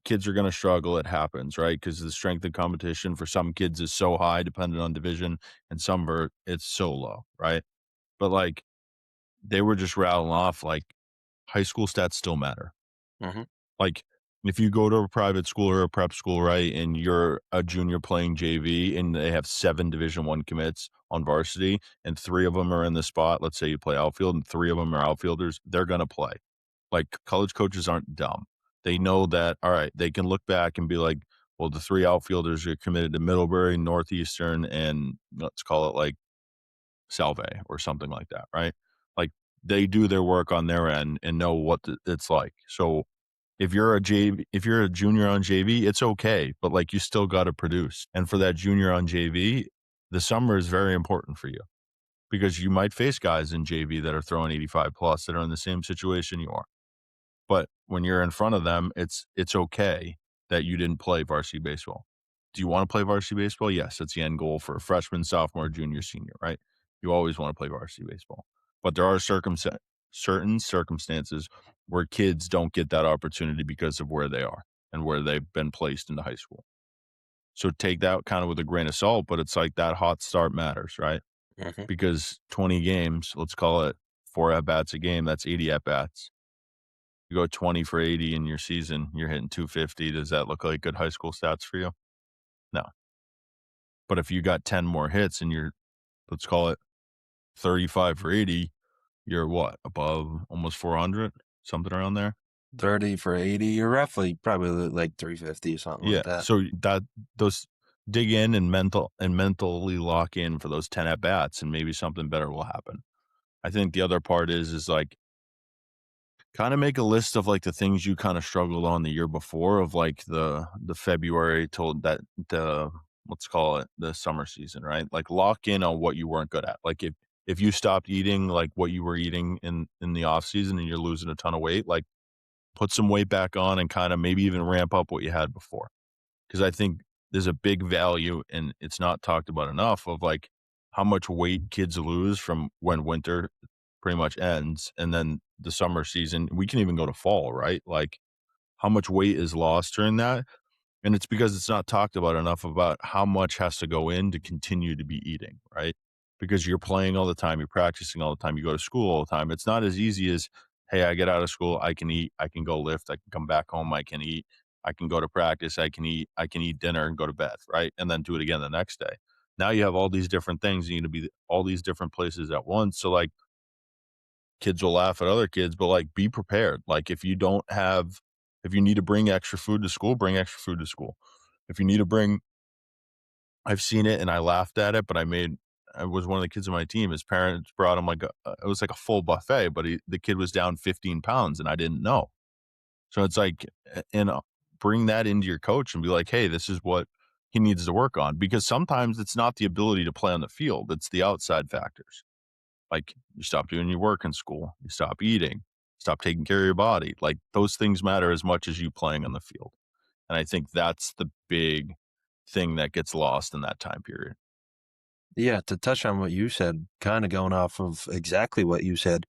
kids are going to struggle. It happens, right? Because the strength of competition for some kids is so high, depending on division, and some are it's so low, right? But like they were just rattling off like high school stats still matter. Mm-hmm. Like if you go to a private school or a prep school, right, and you're a junior playing JV and they have 7 Division I commits on varsity and 3 of them are in the spot, let's say you play outfield and 3 of them are outfielders, they're going to play. Like college coaches aren't dumb. They know that, all right, they can look back and be like, well, the 3 outfielders are committed to Middlebury, Northeastern, and let's call it like Salve or something like that, right? Like they do their work on their end and know what it's like. So if you're if you're a junior on JV, it's okay, but like you still got to produce. And for that junior on JV, the summer is very important for you because you might face guys in JV that are throwing 85 plus that are in the same situation you are. But when you're in front of them, it's okay that you didn't play varsity baseball. Do you want to play varsity baseball? Yes, it's the end goal for a freshman, sophomore, junior, senior, right? You always want to play varsity baseball. But there are certain circumstances where kids don't get that opportunity because of where they are and where they've been placed into high school. So take that kind of with a grain of salt, but it's like that hot start matters, right? Mm-hmm. Because 20 games, let's call it 4 at bats a game, that's 80 at bats. You go 20 for 80 in your season, you're hitting 250. Does that look like good high school stats for you? No. But if you got 10 more hits and you're, let's call it 35 for 80, you're what? Above almost 400, something around there. 30 for 80, you're roughly probably like 350 or something Yeah. like that. So that those dig in and mentally lock in for those 10 at bats and maybe something better will happen. I think the other part is like kind of make a list of like the things you kind of struggled on the year before of like the February till that the let's call it the summer season, right? Like lock in on what you weren't good at. Like if you stopped eating like what you were eating in the off season and you're losing a ton of weight, like put some weight back on and kind of maybe even ramp up what you had before. Because I think there's a big value and it's not talked about enough of like how much weight kids lose from when winter pretty much ends and then the summer season. We can even go to fall, right? Like how much weight is lost during that. And it's because it's not talked about enough about how much has to go in to continue to be eating, right? Because you're playing all the time, you're practicing all the time, you go to school all the time. It's not as easy as, hey, I get out of school, I can eat, I can go lift, I can come back home, I can eat, I can go to practice, I can eat dinner and go to bed, right? And then do it again the next day. Now you have all these different things, you need to be all these different places at once. So like kids will laugh at other kids, but like be prepared. Like if you need to bring extra food to school, bring extra food to school. If you need to bring, I've seen it and I laughed at it, but I was one of the kids on my team. His parents brought him like it was like a full buffet, but the kid was down 15 pounds and I didn't know. So it's like, bring that into your coach and be like, hey, this is what he needs to work on. Because sometimes it's not the ability to play on the field, it's the outside factors. Like you stop doing your work in school, you stop eating, stop taking care of your body. Like those things matter as much as you playing on the field. And I think that's the big thing that gets lost in that time period. Yeah, to touch on what you said, kind of going off of exactly what you said,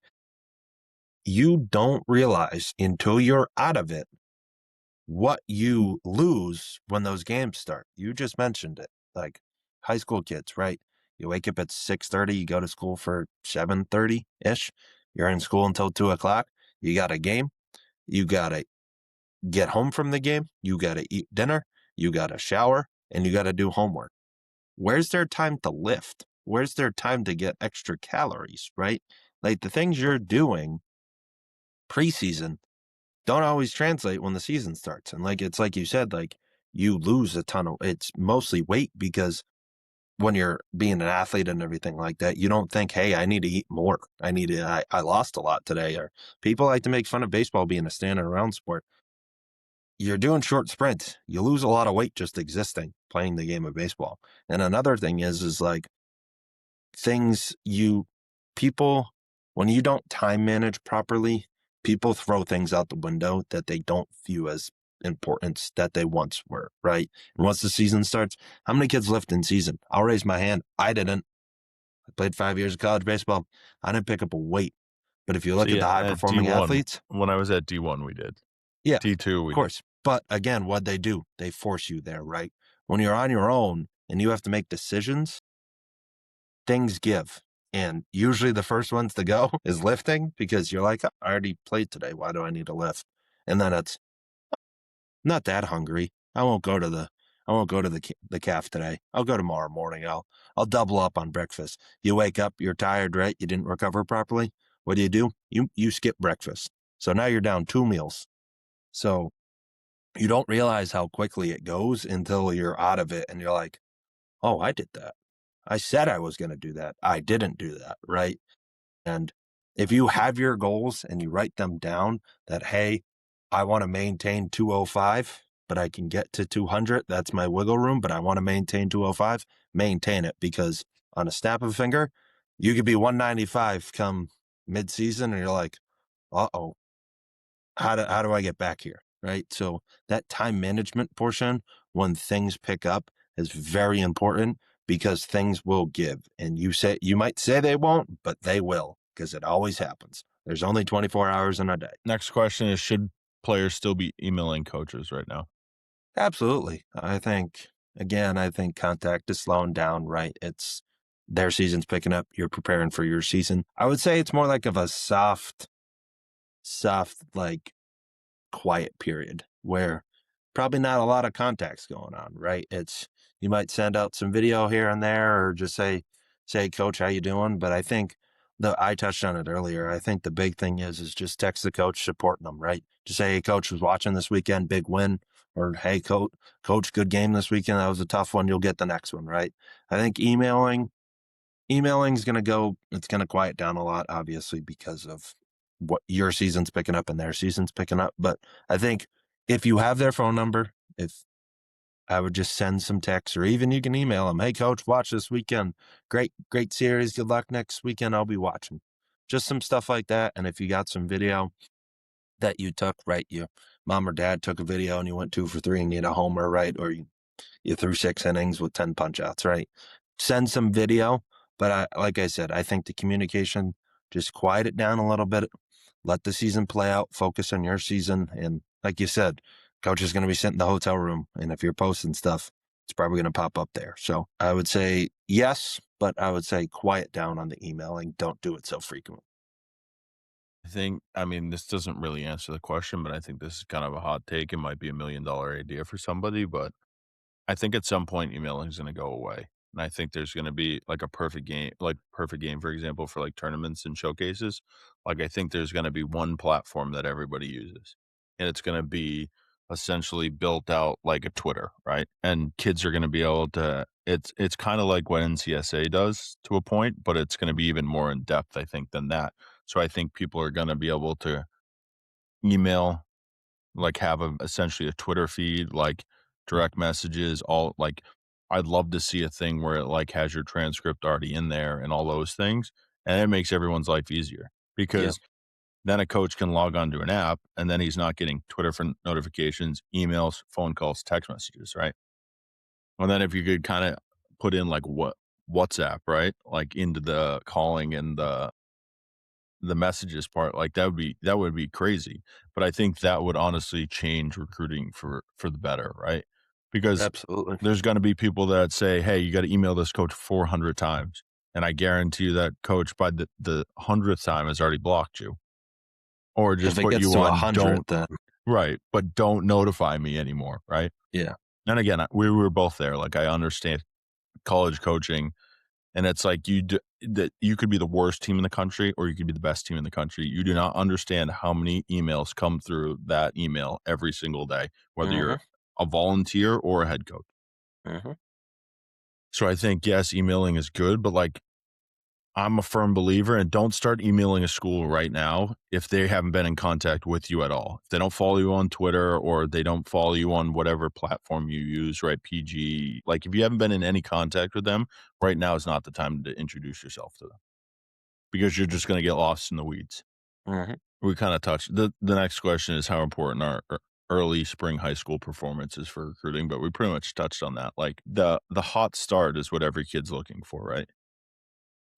you don't realize until you're out of it what you lose when those games start. You just mentioned it, like high school kids, right? You wake up at 6:30, you go to school for 7:30-ish. You're in school until 2 o'clock. You got a game. You got to get home from the game. You got to eat dinner. You got to shower and you got to do homework. Where's their time to lift? Where's their time to get extra calories, right? Like the things you're doing preseason don't always translate when the season starts. And like it's like you said, like you lose a ton of it's mostly weight because when you're being an athlete and everything like that, you don't think, hey, I need to eat more. I lost a lot today. Or people like to make fun of baseball being a standing around sport. You're doing short sprints. You lose a lot of weight just existing, playing the game of baseball. And another thing is like things people, when you don't time manage properly, people throw things out the window that they don't view as importance that they once were, right? And once the season starts, how many kids lift in season? I'll raise my hand. I didn't. I played 5 years of college baseball. I didn't pick up a weight. But if you look at See, the high at performing D1, athletes, when I was at D1, we did. yeah, D2, of we did. course. But again, what they do, they force you there, right? When you're on your own and you have to make decisions, things give. And usually the first ones to go is lifting because you're like, I already played today. Why do I need to lift? And then it's not that hungry. I won't go to the calf today. I'll go tomorrow morning. I'll double up on breakfast. You wake up, you're tired, right? You didn't recover properly. What do? You skip breakfast. So now you're down 2 meals. So you don't realize how quickly it goes until you're out of it and you're like, oh, I did that. I said I was going to do that. I didn't do that, right? And if you have your goals and you write them down that, hey, I want to maintain 205, but I can get to 200. That's my wiggle room, but I want to maintain 205. Maintain it because on a snap of a finger, you could be 195 come mid-season and you're like, uh-oh, how do I get back here? Right. So that time management portion, when things pick up, is very important because things will give. And you might say they won't, but they will because it always happens. There's only 24 hours in a day. Next question is, should players still be emailing coaches right now? Absolutely. I think contact is slowing down, right? It's their season's picking up. You're preparing for your season. I would say it's more like of a soft, like quiet period where probably not a lot of contacts going on, right? It's you might send out some video here and there or just say, coach, how you doing? But I think I touched on it earlier. I think the big thing is just text the coach supporting them, right? Just say, hey, coach was watching this weekend, big win. Or, hey, coach, good game this weekend. That was a tough one. You'll get the next one, right? I think emailing is going to it's going to quiet down a lot, obviously, because of what your season's picking up and their season's picking up. But I think if you have their phone number, if I would just send some texts or even you can email them. Hey, coach, watch this weekend. Great series. Good luck next weekend. I'll be watching. Just some stuff like that. And if you got some video that you took, right, your mom or dad took a video and you went 2 for 3 and you had a homer, right, or you threw 6 innings with 10 punch outs, right? Send some video. But like I said, I think the communication, just quiet it down a little bit. Let the season play out. Focus on your season. And like you said, coach is going to be sitting in the hotel room. And if you're posting stuff, it's probably going to pop up there. So I would say yes, but I would say quiet down on the emailing. Don't do it so frequently. I mean, this doesn't really answer the question, but I think this is kind of a hot take. It might be $1 million idea for somebody, but I think at some point emailing is going to go away. And I think there's going to be like a perfect game, for example, for like tournaments and showcases. Like, I think there's going to be one platform that everybody uses, and it's going to be essentially built out like a Twitter, right? And kids are going to be able to, it's kind of like what NCSA does to a point, but it's going to be even more in depth, I think, than that. So I think people are going to be able to email, like have essentially a Twitter feed, like direct messages, all like I'd love to see a thing where it like has your transcript already in there and all those things. And it makes everyone's life easier Yeah. because then a coach can log on to an app and then he's not getting Twitter for notifications, emails, phone calls, text messages, right? And then if you could kind of put in like WhatsApp, right? Like into the calling and the the messages part, like that would be crazy. But I think that would honestly change recruiting for the better, right? Because Absolutely. there's going to be people that say, "Hey, you got to email this coach 400 times," and I guarantee you that coach by the 100th time has already blocked you, or If just it put gets you to on 100, don't then right, but don't notify me anymore, right? yeah. And again, we were both there. Like I understand college coaching. And it's like that you could be the worst team in the country or you could be the best team in the country. You do not understand how many emails come through that email every single day, whether you're Mhm. a volunteer or a head coach. Mhm. So I think, yes, emailing is good, but like I'm a firm believer and don't start emailing a school right now if they haven't been in contact with you at all. If they don't follow you on Twitter or they don't follow you on whatever platform you use, right? PG, like if you haven't been in any contact with them, right now is not the time to introduce yourself to them because you're just going to get lost in the weeds. Mhm. We kind of touched the next question is how important are early spring high school performances for recruiting, but we pretty much touched on that. Like the hot start is what every kid's looking for, right?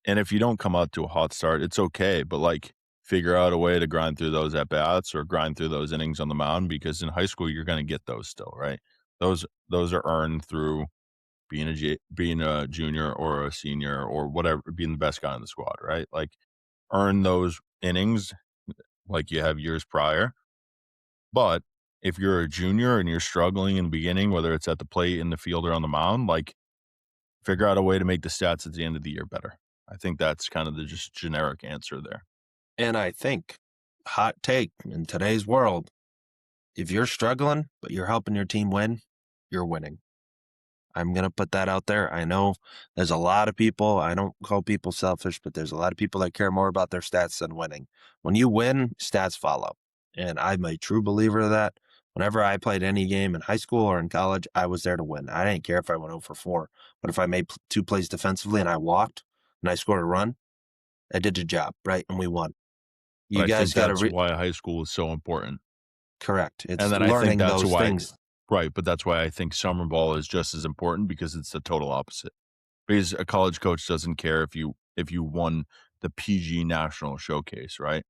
And if you don't come out to a hot start, it's okay, but, like, figure out a way to grind through those at bats or grind through those innings on the mound because in high school, you're gonna get those still, right? Those are earned through being a junior or a senior or whatever, being the best guy in the squad, right? Like, earn those innings like you have years prior, but if you're a junior and you're struggling in the beginning, whether it's at the plate, in the field, or on the mound, like, figure out a way to make the stats at the end of the year better. I think that's kind of the just generic answer there. And I think, hot take, in today's world, if you're struggling, but you're helping your team win, you're winning. I'm going to put that out there. I know there's a lot of people, I don't call people selfish, but there's a lot of people that care more about their stats than winning. When you win, stats follow. And I'm a true believer of that. Whenever I played any game in high school or in college, I was there to win. I didn't care if I went 0 for 4, but if I made two plays defensively and I walked and I scored a run, I did the job, right? And we won. But You I think guys got to that's why high school is so important. correct. And It's then I think learning that's those why things. right, but that's why I think summer ball is just as important because it's the total opposite. Because a college coach doesn't care if you won the PG national showcase, right?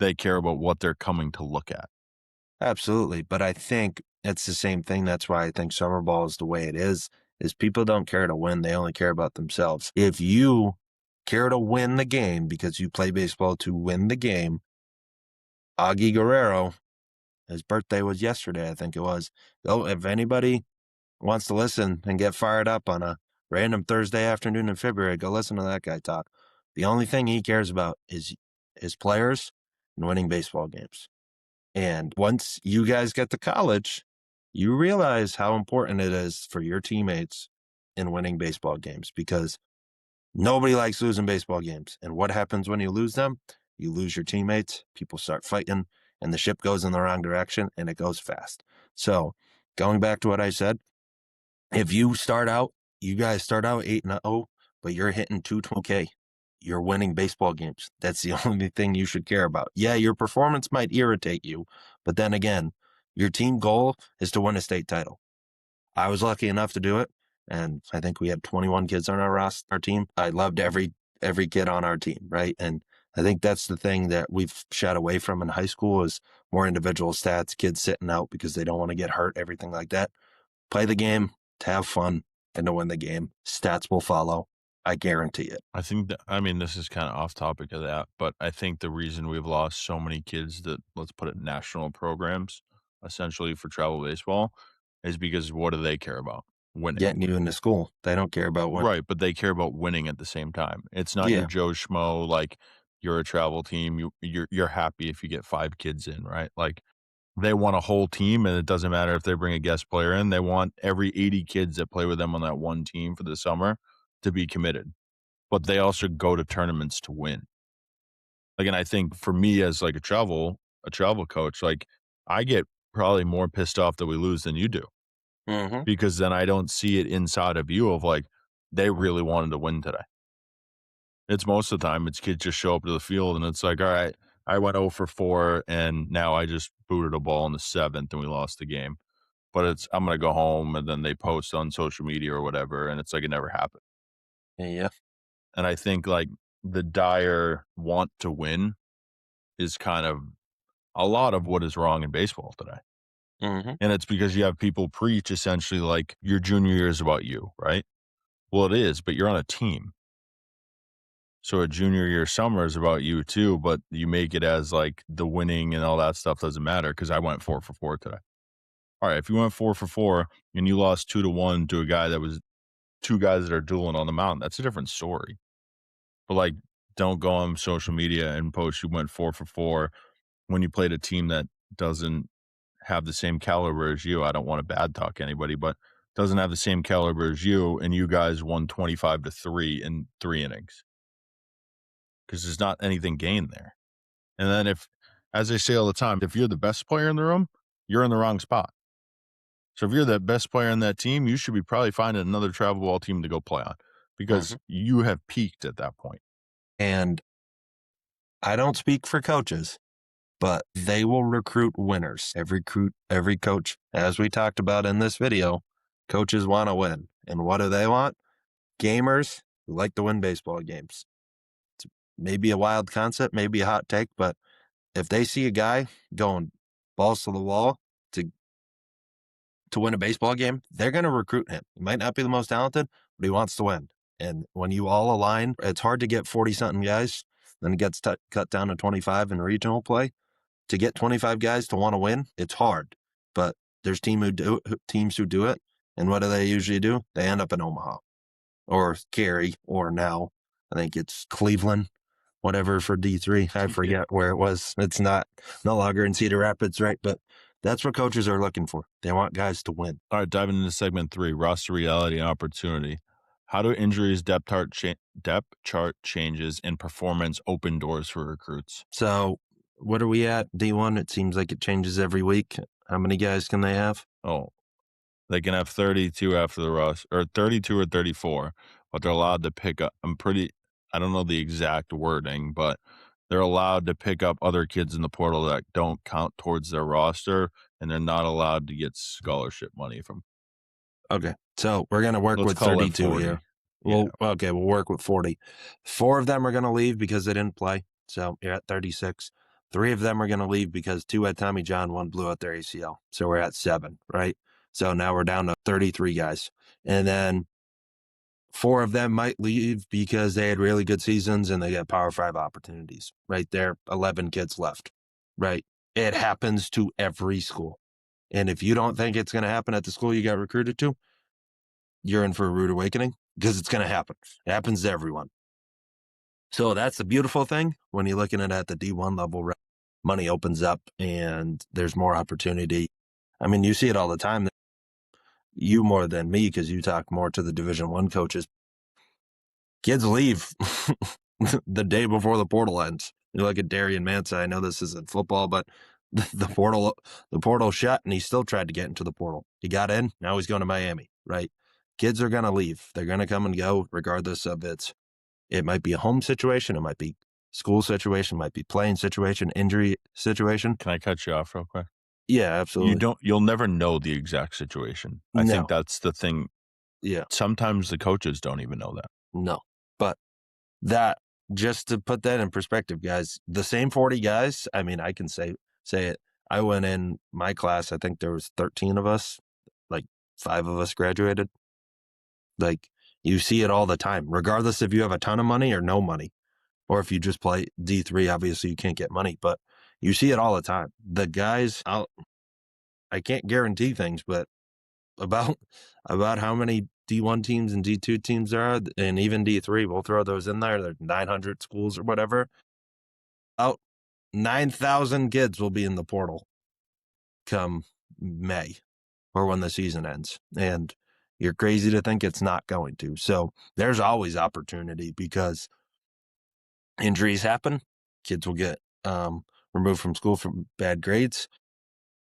They care about what they're coming to look at. Absolutely. But I think it's the same thing. That's why I think summer ball is the way it is people don't care to win. They only care about themselves. If you care to win the game because you play baseball to win the game, Augie Guerrero, his birthday was yesterday, I think it was. Oh, if anybody wants to listen and get fired up on a random Thursday afternoon in February, go listen to that guy talk. The only thing he cares about is his players and winning baseball games. And once you guys get to college, you realize how important it is for your teammates in winning baseball games because nobody likes losing baseball games. And what happens when you lose them? You lose your teammates, people start fighting, and the ship goes in the wrong direction and it goes fast. So, going back to what I said, if you guys start out 8-0, but you're hitting 220K, you're winning baseball games. That's the only thing you should care about. Yeah, your performance might irritate you, but then again, your team goal is to win a state title. I was lucky enough to do it, and I think we had 21 kids on our team. I loved every kid on our team, right? And I think that's the thing that we've shied away from in high school is more individual stats, kids sitting out because they don't want to get hurt, everything like that. Play the game to have fun and to win the game. Stats will follow. I guarantee it. I think that, I mean, this is kind of off topic of that, but I think the reason we've lost so many kids that, let's put it, national programs, essentially for travel baseball, is because what do they care about? Winning. Getting you into school. They don't care about what. Right, but they care about winning at the same time. It's not your Yeah. Joe Schmo, like, you're a travel team, you're happy if you get 5 kids in, right? Like, they want a whole team, and it doesn't matter if they bring a guest player in, they want every 80 kids that play with them on that one team for the summer to be committed, but they also go to tournaments to win. Like, and I think for me as, like, a travel coach, like, I get probably more pissed off that we lose than you do, Mm-hmm. because then I don't see it inside of you of, like, they really wanted to win today. It's most of the time, it's kids just show up to the field and it's like, "All right, I went 0 for 4 and now I just booted a ball in the 7th and we lost the game." But it's I'm gonna go home and then they post on social media or whatever, and it's like it never happened. Yeah. And I think, like, the dire want to win is kind of a lot of what is wrong in baseball today. Mm-hmm. And it's because you have people preach essentially like your junior year is about you, right? Well, it is, but you're on a team. So a junior year summer is about you too, but you make it as like the winning and all that stuff doesn't matter because I went 4 for 4 today. All right, if you went 4 for 4 and you lost 2-1 to a guy that was two guys that are dueling on the mound, that's a different story. But like, don't go on social media and post you went 4 for 4 when you played a team that doesn't have the same caliber as you. I don't want to bad talk anybody, but doesn't have the same caliber as you, and you guys won 25-3 in 3 innings because there's not anything gained there. And then if, as I say all the time, if you're the best player in the room, you're in the wrong spot. So if you're the best player in that team, you should be probably finding another travel ball team to go play on because you have peaked at that point. And I don't speak for coaches, but they will recruit winners. Every coach, as we talked about in this video, coaches want to win. And what do they want? Gamers who like to win baseball games. It's maybe a wild concept, maybe a hot take, but if they see a guy going balls to the wall to win a baseball game, they're going to recruit him. He might not be the most talented, but he wants to win. And when you all align, it's hard to get 40-something guys. Then it gets cut down to 25 in regional play. To get 25 guys to want to win, it's hard. But there's teams who do it. And what do they usually do? They end up in Omaha or Cary, or now I think it's Cleveland, whatever for D3. I forget where it was. It's no longer in Cedar Rapids, right? But that's what coaches are looking for. They want guys to win. All right, diving into segment 3, roster reality and opportunity. How do injuries, depth chart changes, and performance open doors for recruits? So what are we at? D1? It seems like it changes every week. How many guys can they have? Oh, they can have 32 after the roster, or 32 or 34, but they're allowed to pick up. I don't know the exact wording, but they're allowed to pick up other kids in the portal that don't count towards their roster, and they're not allowed to get scholarship money from. Okay, so we're going to work with 32 here. We'll work with 40. 4 of them are going to leave because they didn't play. So you're at 36. 3 of them are going to leave because 2 had Tommy John, 1 blew out their ACL. So we're at 7, right? So now we're down to 33 guys. And then 4 of them might leave because they had really good seasons and they got Power 5 opportunities, right? There, 11 kids left, right? It happens to every school. And if you don't think it's going to happen at the school you got recruited to, you're in for a rude awakening because it's going to happen. It happens to everyone. So that's the beautiful thing when you're looking at the D1 level, money opens up and there's more opportunity. I mean, you see it all the time. You more than me because you talk more to the Division I coaches. Kids leave the day before the portal ends. You look at Darian Mansa. I know this isn't football, but the portal shut and he still tried to get into the portal. He got in. Now he's going to Miami, right? Kids are going to leave. They're going to come and go regardless of it might be a home situation. It might be school situation, might be playing situation, injury situation. Can I cut you off real quick? Yeah, absolutely. You'll never know the exact situation. I think that's the thing. Yeah. Sometimes the coaches don't even know that. No, but just to put that in perspective, guys, the same 40 guys, I mean, I can say it. I went in my class, I think there was 13 of us, like 5 of us graduated. Like you see it all the time, regardless if you have a ton of money or no money, or if you just play D3, obviously you can't get money, but you see it all the time. The guys out, I can't guarantee things, but about how many D1 teams and D2 teams there are, and even D3, we'll throw those in there. There's 900 schools or whatever. About 9,000 kids will be in the portal come May or when the season ends. And you're crazy to think it's not going to. So there's always opportunity because injuries happen. Kids will get removed from school for bad grades.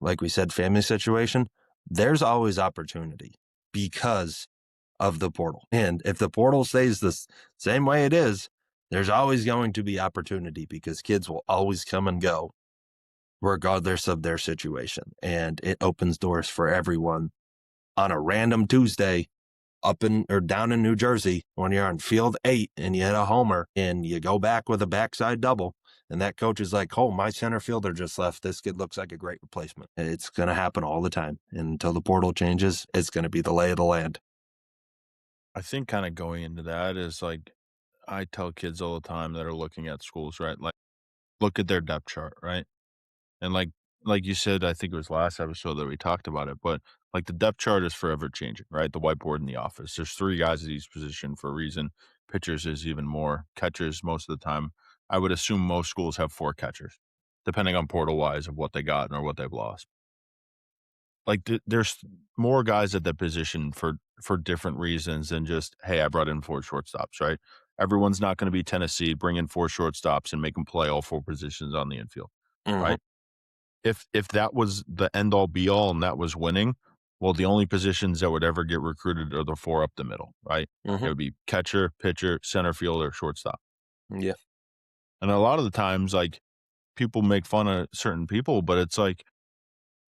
Like we said, family situation. There's always opportunity because of the portal. And if the portal stays the same way it is, there's always going to be opportunity because kids will always come and go regardless of their situation. And it opens doors for everyone on a random Tuesday up in or down in New Jersey when you're on field 8 and you hit a homer and you go back with a backside double And that coach is like, oh, my center fielder just left. This kid looks like a great replacement. It's going to happen all the time. And until the portal changes, it's going to be the lay of the land. I think kind of going into that is like, I tell kids all the time that are looking at schools, right? Like, look at their depth chart, right? And like you said, I think it was last episode that we talked about it, but like the depth chart is forever changing, right? The whiteboard in the office. There's 3 guys at each position for a reason. Pitchers is even more. Catchers most of the time. I would assume most schools have 4 catchers, depending on portal wise of what they got or what they've lost. Like there's more guys at that position for different reasons than just, hey, I brought in 4 shortstops, right? Everyone's not going to be Tennessee, bring in 4 shortstops and make them play all 4 positions on the infield, Mm-hmm. right? If that was the end all be all and that was winning, well, the only positions that would ever get recruited are the 4 up the middle, right? Mm-hmm. It would be catcher, pitcher, center fielder, shortstop. Yeah. And a lot of the times, like, people make fun of certain people, but it's like,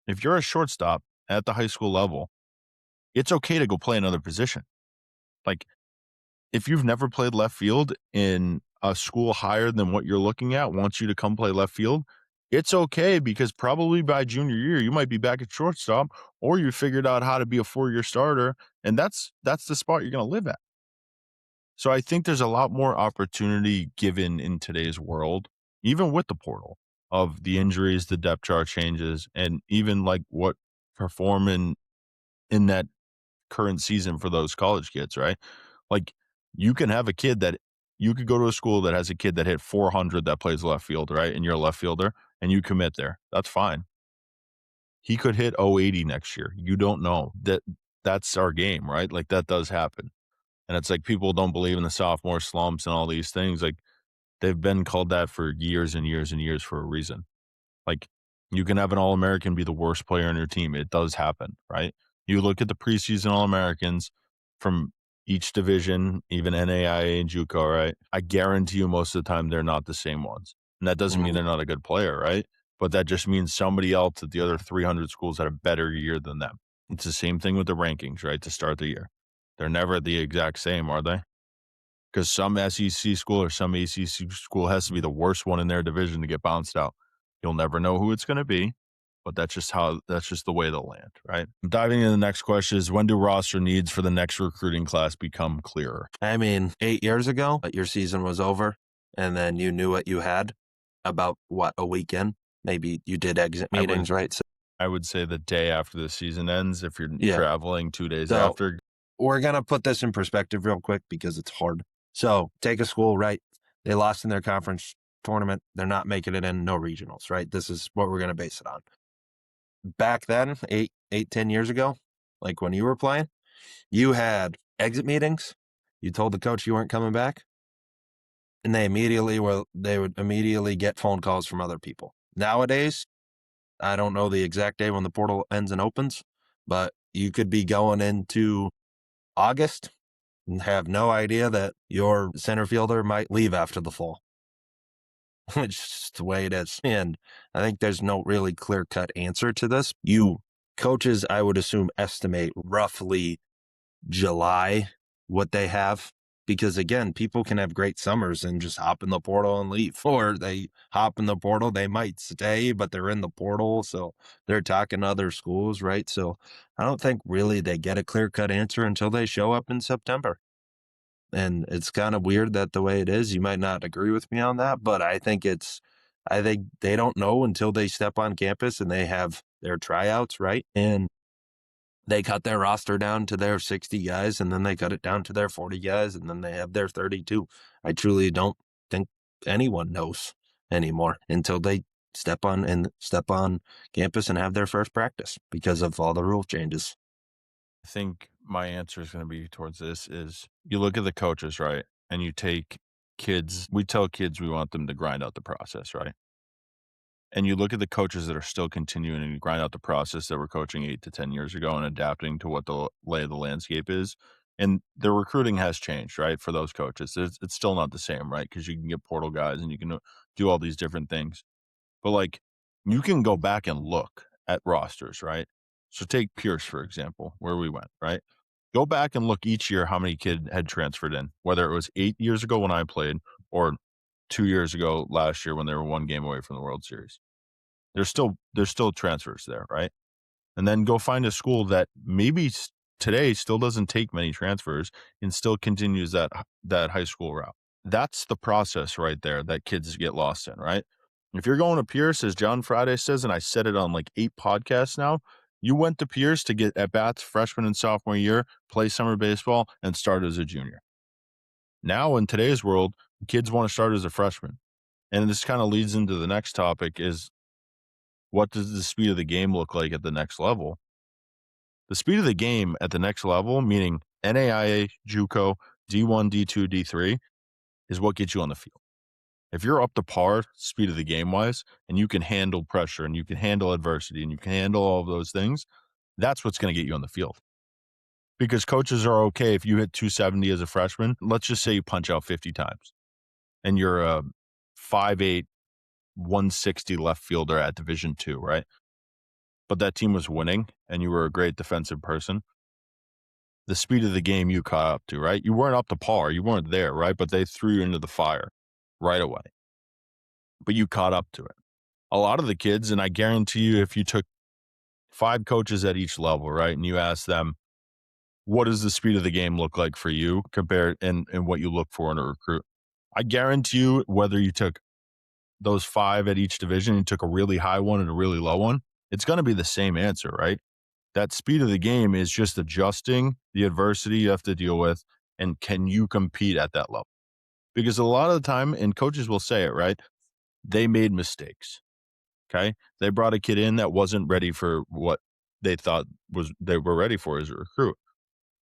if you're a shortstop at the high school level, it's okay to go play another position. Like, if you've never played left field in a school higher than what you're looking at wants you to come play left field, it's okay because probably by junior year you might be back at shortstop or you figured out how to be a 4-year starter, and that's the spot you're going to live at. So I think there's a lot more opportunity given in today's world, even with the portal, of the injuries, the depth chart changes, and even like what perform in that current season for those college kids, right? Like, you can have a kid that you could go to a school that has a kid that hit 400 that plays left field, right? And you're a left fielder and you commit there. That's fine. He could hit 080 next year. You don't know. That's our game, right? Like, that does happen. And it's like people don't believe in the sophomore slumps and all these things. Like, they've been called that for years and years and years for a reason. Like, you can have an All-American be the worst player on your team. It does happen, right? You look at the preseason All-Americans from each division, even NAIA and JUCO, right? I guarantee you most of the time they're not the same ones. And that doesn't mean they're not a good player, right? But that just means somebody else at the other 300 schools had a better year than them. It's the same thing with the rankings, right? To start the year. They're never the exact same, are they? Because some SEC school or some ACC school has to be the worst one in their division to get bounced out. You'll never know who it's going to be, but that's just the way they'll land, right? Diving into the next question is, when do roster needs for the next recruiting class become clearer? I mean, 8 years ago, your season was over, and then you knew what you had about, a weekend? Maybe you did exit meetings, right? So, I would say the day after the season ends, if you're traveling 2 days So- after. we're going to put this in perspective real quick because it's hard. So take a school, right? They lost in their conference tournament. They're not making it in, no regionals, right? This is what we're going to base it on. Back then, 10 years ago, like when you were playing, you had exit meetings. You told the coach you weren't coming back. And they would immediately get phone calls from other people. Nowadays, I don't know the exact day when the portal ends and opens, but you could be going into August and have no idea that your center fielder might leave after the fall. It's just the way it is. And I think there's no really clear-cut answer to this. You coaches, I would assume, estimate roughly July what they have. Because again, people can have great summers and just hop in the portal and leave. Or they hop in the portal, they might stay, but they're in the portal, so they're talking to other schools, right? So I don't think really they get a clear-cut answer until they show up in September. And it's kind of weird that the way it is. You might not agree with me on that, but I think they don't know until they step on campus and they have their tryouts, right? And they cut their roster down to their 60 guys, and then they cut it down to their 40 guys, and then they have their 32. I truly don't think anyone knows anymore until they step on campus and have their first practice because of all the rule changes. I think my answer is going to be towards this is, you look at the coaches, right? And you take kids, we tell kids we want them to grind out the process, right? And you look at the coaches that are still continuing to grind out the process that were coaching 8 to 10 years ago and adapting to what the lay of the landscape is. And the recruiting has changed, right? For those coaches, it's still not the same, right? Because you can get portal guys and you can do all these different things. But like, you can go back and look at rosters, right? So take Pierce, for example, where we went, right? Go back and look each year how many kid had transferred in, whether it was 8 years ago when I played or 2 years ago last year when they were 1 game away from the World Series. There's still transfers there, right? And then go find a school that maybe today still doesn't take many transfers and still continues that high school route. That's the process right there that kids get lost in, right? If you're going to Pierce, as John Friday says, and I said it on like 8 podcasts now, you went to Pierce to get at bats freshman and sophomore year, play summer baseball, and start as a junior. Now in today's world, kids want to start as a freshman. And this kind of leads into the next topic is, what does the speed of the game look like at the next level? The speed of the game at the next level, meaning NAIA, JUCO, D1, D2, D3, is what gets you on the field. If you're up to par, speed of the game wise, and you can handle pressure and you can handle adversity and you can handle all of those things, that's what's going to get you on the field. Because coaches are okay if you hit 270 as a freshman. Let's just say you punch out 50 times and you're a 5'8", 160 left fielder at Division II, right? But that team was winning and you were a great defensive person. The speed of the game you caught up to, right? You weren't up to par. You weren't there, right? But they threw you into the fire right away. But you caught up to it. A lot of the kids, and I guarantee you, if you took 5 coaches at each level, right, and you asked them, what does the speed of the game look like for you compared and what you look for in a recruit? I guarantee you, whether you took those 5 at each division, you took a really high one and a really low one, it's going to be the same answer, right? That speed of the game is just adjusting the adversity you have to deal with, and can you compete at that level? Because a lot of the time, and coaches will say it, right? They made mistakes. Okay. They brought a kid in that wasn't ready for what they thought they were ready for as a recruit.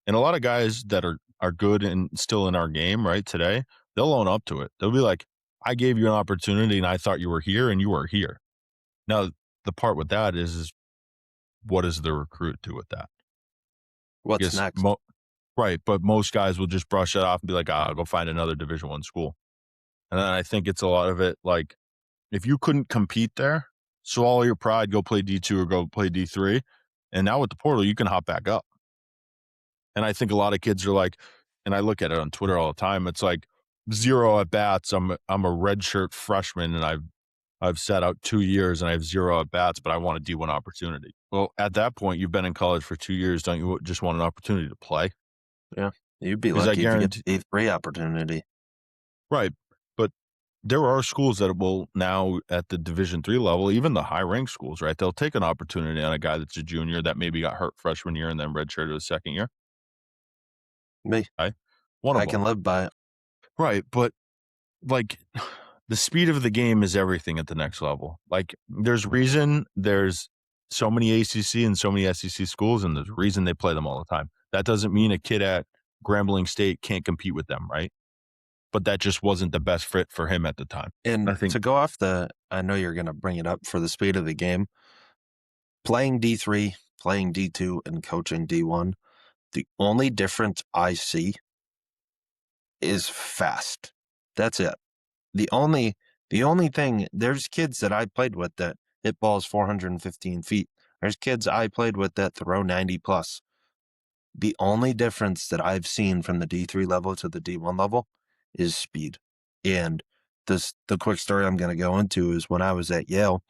And a lot of guys that are good and still in our game right today, they'll own up to it. They'll be like, I gave you an opportunity and I thought you were here and you were here. Now, the part with that is what does the recruit do with that? What's next? Right. But most guys will just brush it off and be like, I'll go find another Division I school. And then I think it's a lot of it like, if you couldn't compete there, swallow your pride, go play D2 or go play D3. And now with the portal, you can hop back up. And I think a lot of kids are like, and I look at it on Twitter all the time, it's like 0 at bats. I'm a redshirt freshman and I've sat out 2 years and I have 0 at bats, but I want a D1 opportunity. Well, at that point, you've been in college for 2 years. Don't you just want an opportunity to play? Yeah. You'd be lucky if you get a free opportunity. Right. But there are schools that will now at the Division III level, even the high ranked schools, right? They'll take an opportunity on a guy that's a junior that maybe got hurt freshman year and then redshirted his second year. Me. Right? I can live by it. Right. But like the speed of the game is everything at the next level. Like there's so many ACC and so many SEC schools, and there's a reason they play them all the time. That doesn't mean a kid at Grambling State can't compete with them, right? But that just wasn't the best fit for him at the time. And to go off I know you're going to bring it up for the speed of the game. Playing D3, playing D2, and coaching D1, the only difference I see is fast. That's it. The only thing, there's kids that I played with that hit balls 415 feet. There's kids I played with that throw 90 plus. The only difference that I've seen from the D3 level to the D1 level is speed. And the quick story I'm going to go into is when I was at Yale,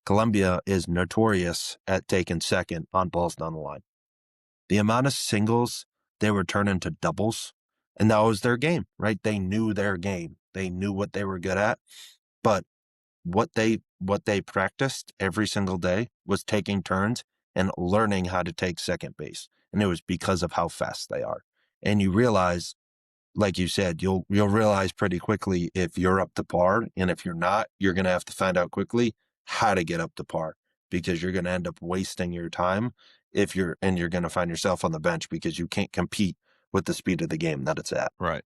Columbia is notorious at taking second on balls down the line. The amount of singles they were turning to doubles, and that was their game, right? They knew their game. They knew what they were good at. But what they practiced every single day was taking turns and learning how to take second base. And it was because of how fast they are. And you realize, like you said, you'll realize pretty quickly if you're up to par, and if you're not, you're going to have to find out quickly how to get up to par, because you're going to end up wasting your time you're going to find yourself on the bench because you can't compete with the speed of the game that it's at. Right.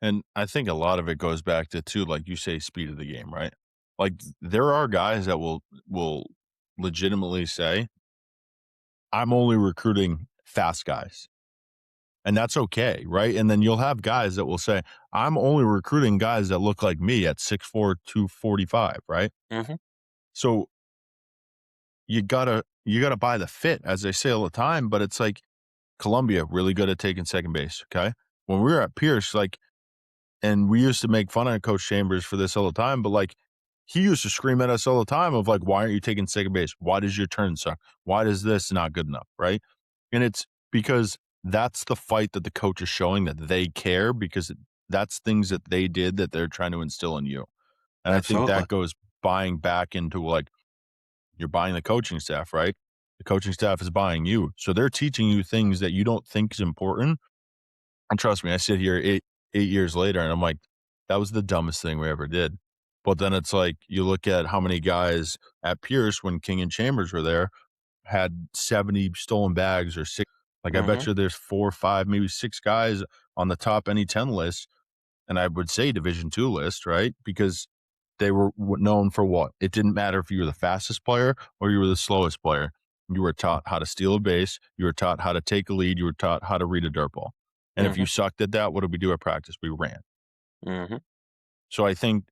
And I think a lot of it goes back to, too, like you say, speed of the game, right? Like there are guys that will legitimately say, I'm only recruiting fast guys. And that's okay, right? And then you'll have guys that will say, I'm only recruiting guys that look like me at 6'4", 245, right? Mm-hmm. So you gotta buy the fit, as they say all the time. But it's like Columbia, really good at taking second base, okay? When we were at Pierce, like And we used to make fun of Coach Chambers for this all the time, but like he used to scream at us all the time of like, why aren't you taking second base? Why does your turn suck? Why does this not good enough? Right. And it's because that's the fight that the coach is showing that they care because that's things that they did that they're trying to instill in you. And I think Absolutely. that goes buying back into like you're buying the coaching staff, right? The coaching staff is buying you. So they're teaching you things that you don't think is important. And trust me, I sit here 8 years later and I'm like, that was the dumbest thing we ever did. But then it's like you look at how many guys at Pierce when King and Chambers were there had 70 stolen bags or six. Like I bet Mm-hmm. you there's 4, 5, maybe 6 guys on the top any 10 list, and I would say Division II list, right? Because they were known for what? It didn't matter if you were the fastest player or you were the slowest player. You were taught how to steal a base. You were taught how to take a lead. You were taught how to read a dirt ball. And if Mm-hmm. you sucked at that, what did we do at practice? We ran. Mm-hmm. So I think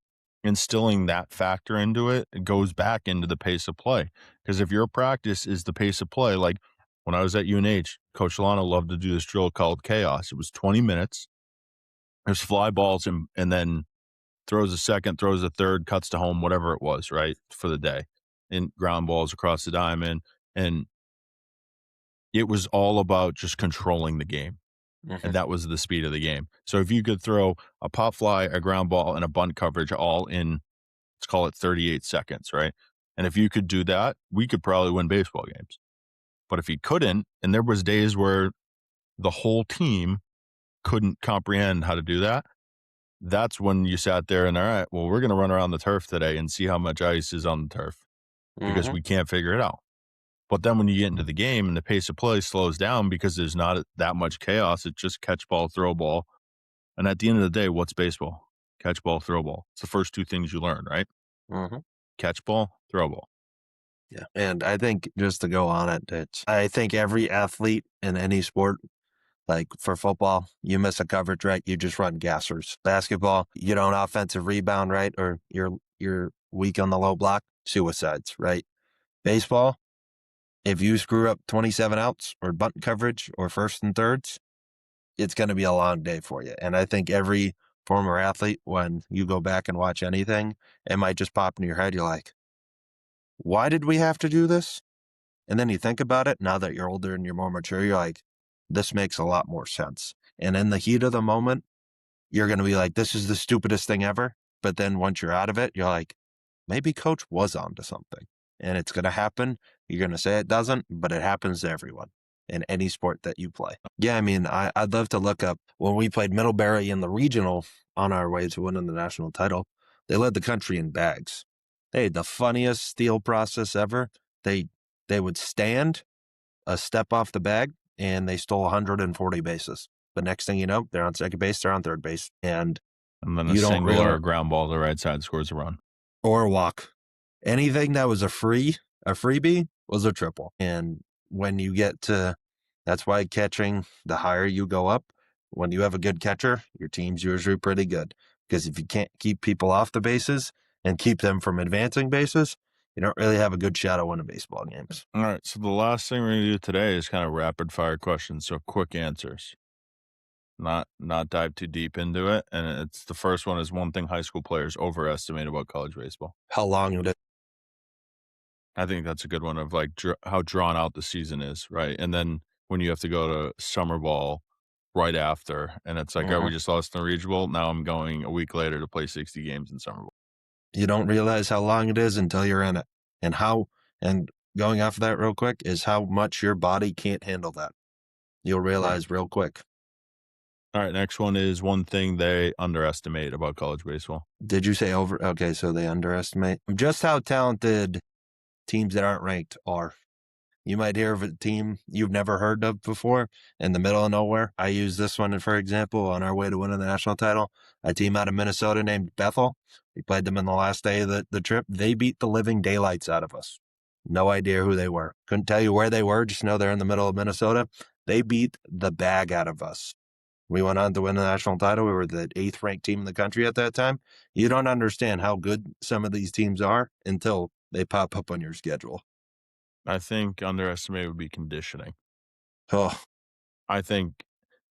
instilling that factor into it, it goes back into the pace of play. Because if your practice is the pace of play, like when I was at UNH, Coach Solano loved to do this drill called Chaos. It was 20 minutes. There's fly balls and then throws a second, throws a third, cuts to home, whatever it was, right, for the day, and ground balls across the diamond. And it was all about just controlling the game. Mm-hmm. And that was the speed of the game. So if you could throw a pop fly, a ground ball, and a bunt coverage all in, let's call it 38 seconds, right? And if you could do that, we could probably win baseball games. But if you couldn't, and there was days where the whole team couldn't comprehend how to do that, that's when you sat there and, all right, well, we're going to run around the turf today and see how much ice is on the turf because Mm-hmm. we can't figure it out. But then when you get into the game and the pace of play slows down because there's not that much chaos, it's just catch ball, throw ball. And at the end of the day, what's baseball? Catch ball, throw ball. It's the first two things you learn, right? Mm-hmm. Catch ball, throw ball. Yeah. And I think just to go on it, I think every athlete in any sport, like for football, you miss a coverage, right? You just run gassers. Basketball, you don't offensive rebound, right? Or you're weak on the low block, suicides, right? Baseball, if you screw up 27 outs or bunt coverage or first and thirds, it's going to be a long day for you. And I think every former athlete, when you go back and watch anything, it might just pop into your head. You're like, why did we have to do this? And then you think about it now that you're older and you're more mature, you're like, this makes a lot more sense. And in the heat of the moment, you're going to be like, this is the stupidest thing ever. But then once you're out of it, you're like, maybe coach was onto something. And it's going to happen. You're going to say it doesn't, but it happens to everyone in any sport that you play. Yeah, I mean, I'd love to look up when we played Middlebury in the regional on our way to winning the national title. They led the country in bags. They had the funniest steal process ever. They they would stand a step off the bag and they stole 140 bases. But next thing you know, they're on second base, they're on third base, and And then a you don't single or realize, a ground ball to the right side scores a run. or a walk. Anything that was a freebie was a triple. And when you get to, that's why catching, the higher you go up, when you have a good catcher, your team's usually pretty good. Because if you can't keep people off the bases and keep them from advancing bases, you don't really have a good shot at winning baseball games. All right. So the last thing we're going to do today is kind of rapid fire questions. So quick answers, not dive too deep into it. And it's the first one is one thing high school players overestimate about college baseball. How long would it? I think that's a good one of like how drawn out the season is, right? And then when you have to go to summer ball right after, and it's like, oh, we just lost in the regional. Now I'm going a week later to play 60 games in summer ball. You don't realize how long it is until you're in it. And and going off of that real quick is how much your body can't handle that. You'll realize real quick. All right, next one is one thing they underestimate about college baseball. Did you say over? Okay, so they underestimate just how talented teams that aren't ranked are. You might hear of a team you've never heard of before in the middle of nowhere. I use this one, for example, on our way to winning the national title. A team out of Minnesota named Bethel. We played them in the last day of the trip. They beat the living daylights out of us. No idea who they were. Couldn't tell you where they were. Just know they're in the middle of Minnesota. They beat the bag out of us. We went on to win the national title. We were the 8th ranked team in the country at that time. You don't understand how good some of these teams are until they pop up on your schedule. I think underestimate would be conditioning. Oh, I think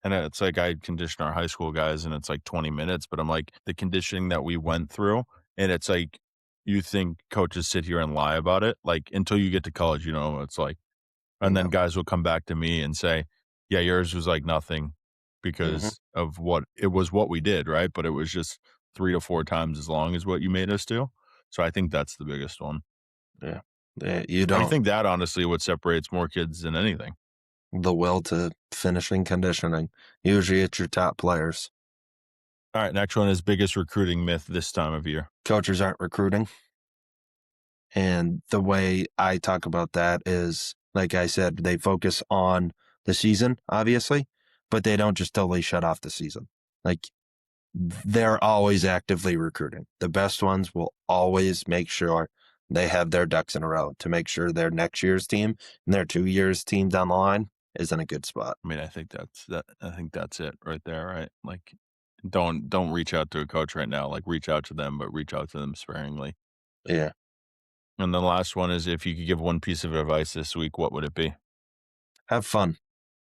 And it's like I condition our high school guys and it's like 20 minutes, but I'm like, the conditioning that we went through, and it's like, you think coaches sit here and lie about it, like, until you get to college, it's like, and then No. guys will come back to me and say, "Yeah, yours was like nothing Hmm. because of what we did, right? But it was just 3 to 4 times as long as what you made us do." So I think that's the biggest one. Yeah. You I don't think that honestly what separates more kids than anything. the will to finishing conditioning. Usually it's your top players. All right, next one is biggest recruiting myth this time of year. Coaches aren't recruiting. And the way I talk about that is, like I said, they focus on the season, obviously, but they don't just totally shut off the season. Like they're always actively recruiting. The best ones will always make sure they have their ducks in a row to make sure their next year's team and their 2 years team down the line is in a good spot. I mean, I think that's it right there, right? Like don't reach out to a coach right now, like reach out to them, but reach out to them sparingly. Yeah. And the last one is if you could give one piece of advice this week, what would it be? Have fun,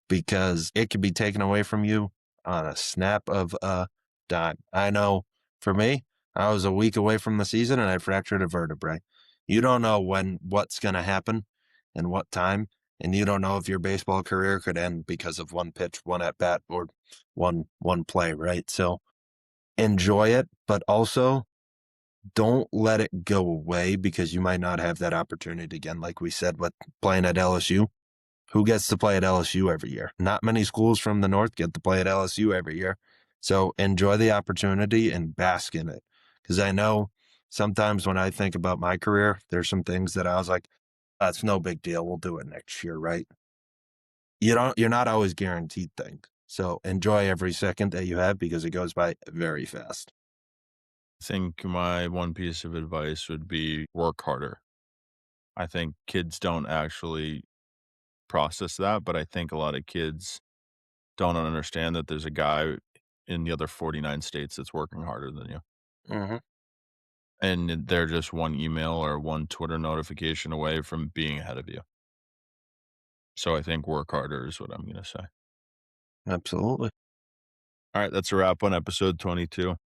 because it could be taken away from you on a snap of a dime. I know for me, I was a week away from the season and I fractured a vertebrae. You don't know what's going to happen and what time, and you don't know if your baseball career could end because of one pitch, one at bat, or one play, right? So enjoy it, but also don't let it go away because you might not have that opportunity again. Like we said, with playing at LSU, who gets to play at LSU every year? Not many schools from the North get to play at LSU every year. So enjoy the opportunity and bask in it. Because I know sometimes when I think about my career, there's some things that I was like, that's no big deal. We'll do it next year, right? You're not always guaranteed things. So enjoy every second that you have because it goes by very fast. I think my one piece of advice would be work harder. I think kids don't actually process that, but I think a lot of kids don't understand that there's a guy in the other 49 states that's working harder than you. Hmm. And they're just one email or one Twitter notification away from being ahead of you. So I think work harder is what I'm going to say. Absolutely. All right, that's a wrap on episode 22.